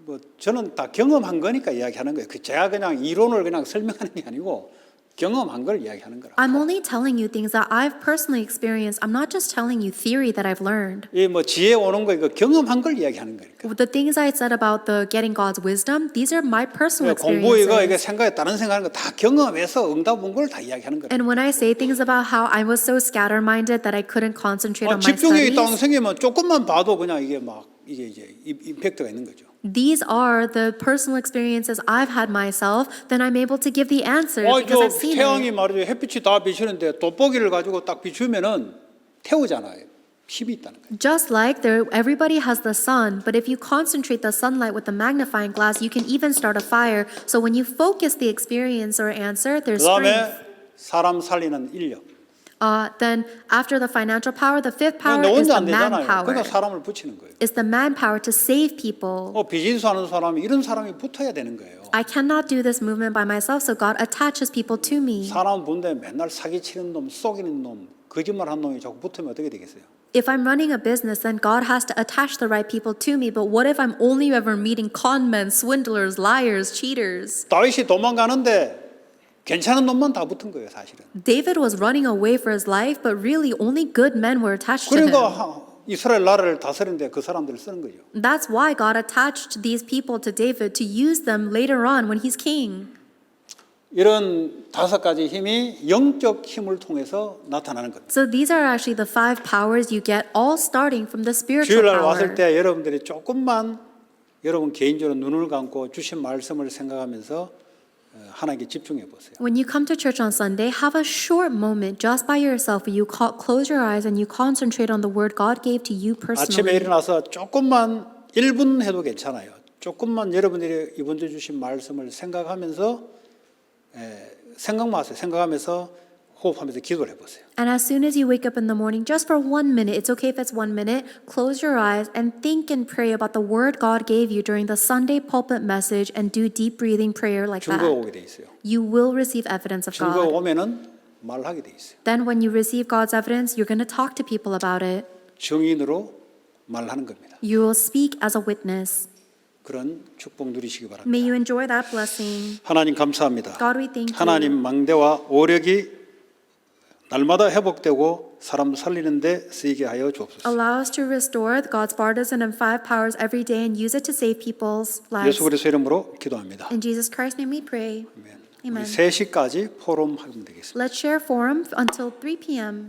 뭐 저는 다 경험한 거니까 이야기하는 거예요. 제가 그냥 이론을 그냥 설명하는 게 아니고 경험한 걸 이야기하는 거라. I'm only telling you things that I've personally experienced. I'm not just telling you theory that I've learned. 이 뭐 지혜 오는 거 이거 경험한 걸 이야기하는 거니까. The things I said about the getting God's wisdom, these are my personal 공부 이거 experiences. 생각에 다른 생각하는 거 다 경험해서 응답 온 걸 다 이야기하는 거라. And when I say things about how I was so scattered-minded that I couldn't concentrate on my 집중력이 있다고 studies, 생기면 조금만 봐도 그냥 이게 막 이게 이제 임팩트가 있는 거죠. these are the personal experiences I've had myself, then I'm able to give the answer because I've 저 seen 태양이 it. 말이죠. 햇빛이 다 비추는데 돋보기를 가지고 딱 비추면은 태우잖아요. 힘이 있다는 거예요. Just like everybody has the sun, but if you concentrate the sunlight with the magnifying glass, you can even start a fire. So when you focus the experience or answer, there's strength. 그다음에 사람 살리는 인력. Then after the financial power, the fifth power 너 is 혼자 the 안 되잖아요. manpower. 그러니까 사람을 붙이는 거예요. It's the manpower to save people. 비즈니스 하는 사람이 이런 사람이 붙어야 되는 거예요. I cannot do this movement by myself, so God attaches people to me. 사람 본데 맨날 사기치는 놈, 속이는 놈, 거짓말한 놈이 자꾸 붙으면 어떻게 되겠어요? If I'm running a business, then God has to attach the right people to me. But what if I'm only ever meeting con men, swindlers, liars, cheaters? 다윗이 도망가는데 괜찮은 놈만 다 붙은 거예요, 사실은. David was running away for his life, but really only good men were attached to him. 그러니까 이스라엘 나라를 다스리는데 그 사람들을 쓰는 거죠. That's why God attached these people to David to use them later on when he's king. 이런 5가지 힘이 영적 힘을 통해서 나타나는 겁니다. So these are actually the 5 powers you get, all starting from the spiritual 주일날 power. 왔을 때 여러분들이 조금만 여러분 개인적으로 눈을 감고 주신 말씀을 생각하면서 하나님께 집중해 보세요. When you come to church on Sunday, have a short moment just by yourself where you close your eyes and you concentrate on the word God gave to you 아침에 personally. 일어나서 조금만 1분 해도 괜찮아요. 조금만 여러분들이 이번 주 주신 말씀을 생각하면서 생각만 하세요. 생각하면서 호흡하면서 기도를 해보세요. And as soon as you wake up in the morning, just for 1 minute, it's okay if it's 1 minute, close your eyes and think and pray about the word God gave you during the Sunday pulpit message and do deep breathing prayer like 증거가 that. 오게 돼 있어요. You will receive evidence of 증거가 God. 오면은 말하게 돼 있어요. Then when you receive God's evidence, you're going to talk to people about it. 증인으로 말하는 겁니다. You will speak as a witness. 그런 축복 누리시기 바랍니다. May you enjoy that blessing. 하나님 감사합니다. God, we thank you. 하나님 망대와 오력이 날마다 회복되고 사람 살리는 데 쓰이게 하여 주옵소서. Allow us to restore God's partisan and 5 powers every day and use it to save people's lives. 예수 그리스도 이름으로 기도합니다. In Jesus Christ's name we pray. 아멘. Amen. 우리 3시까지 포럼 하면 되겠습니다. Let's share forum until 3 p.m.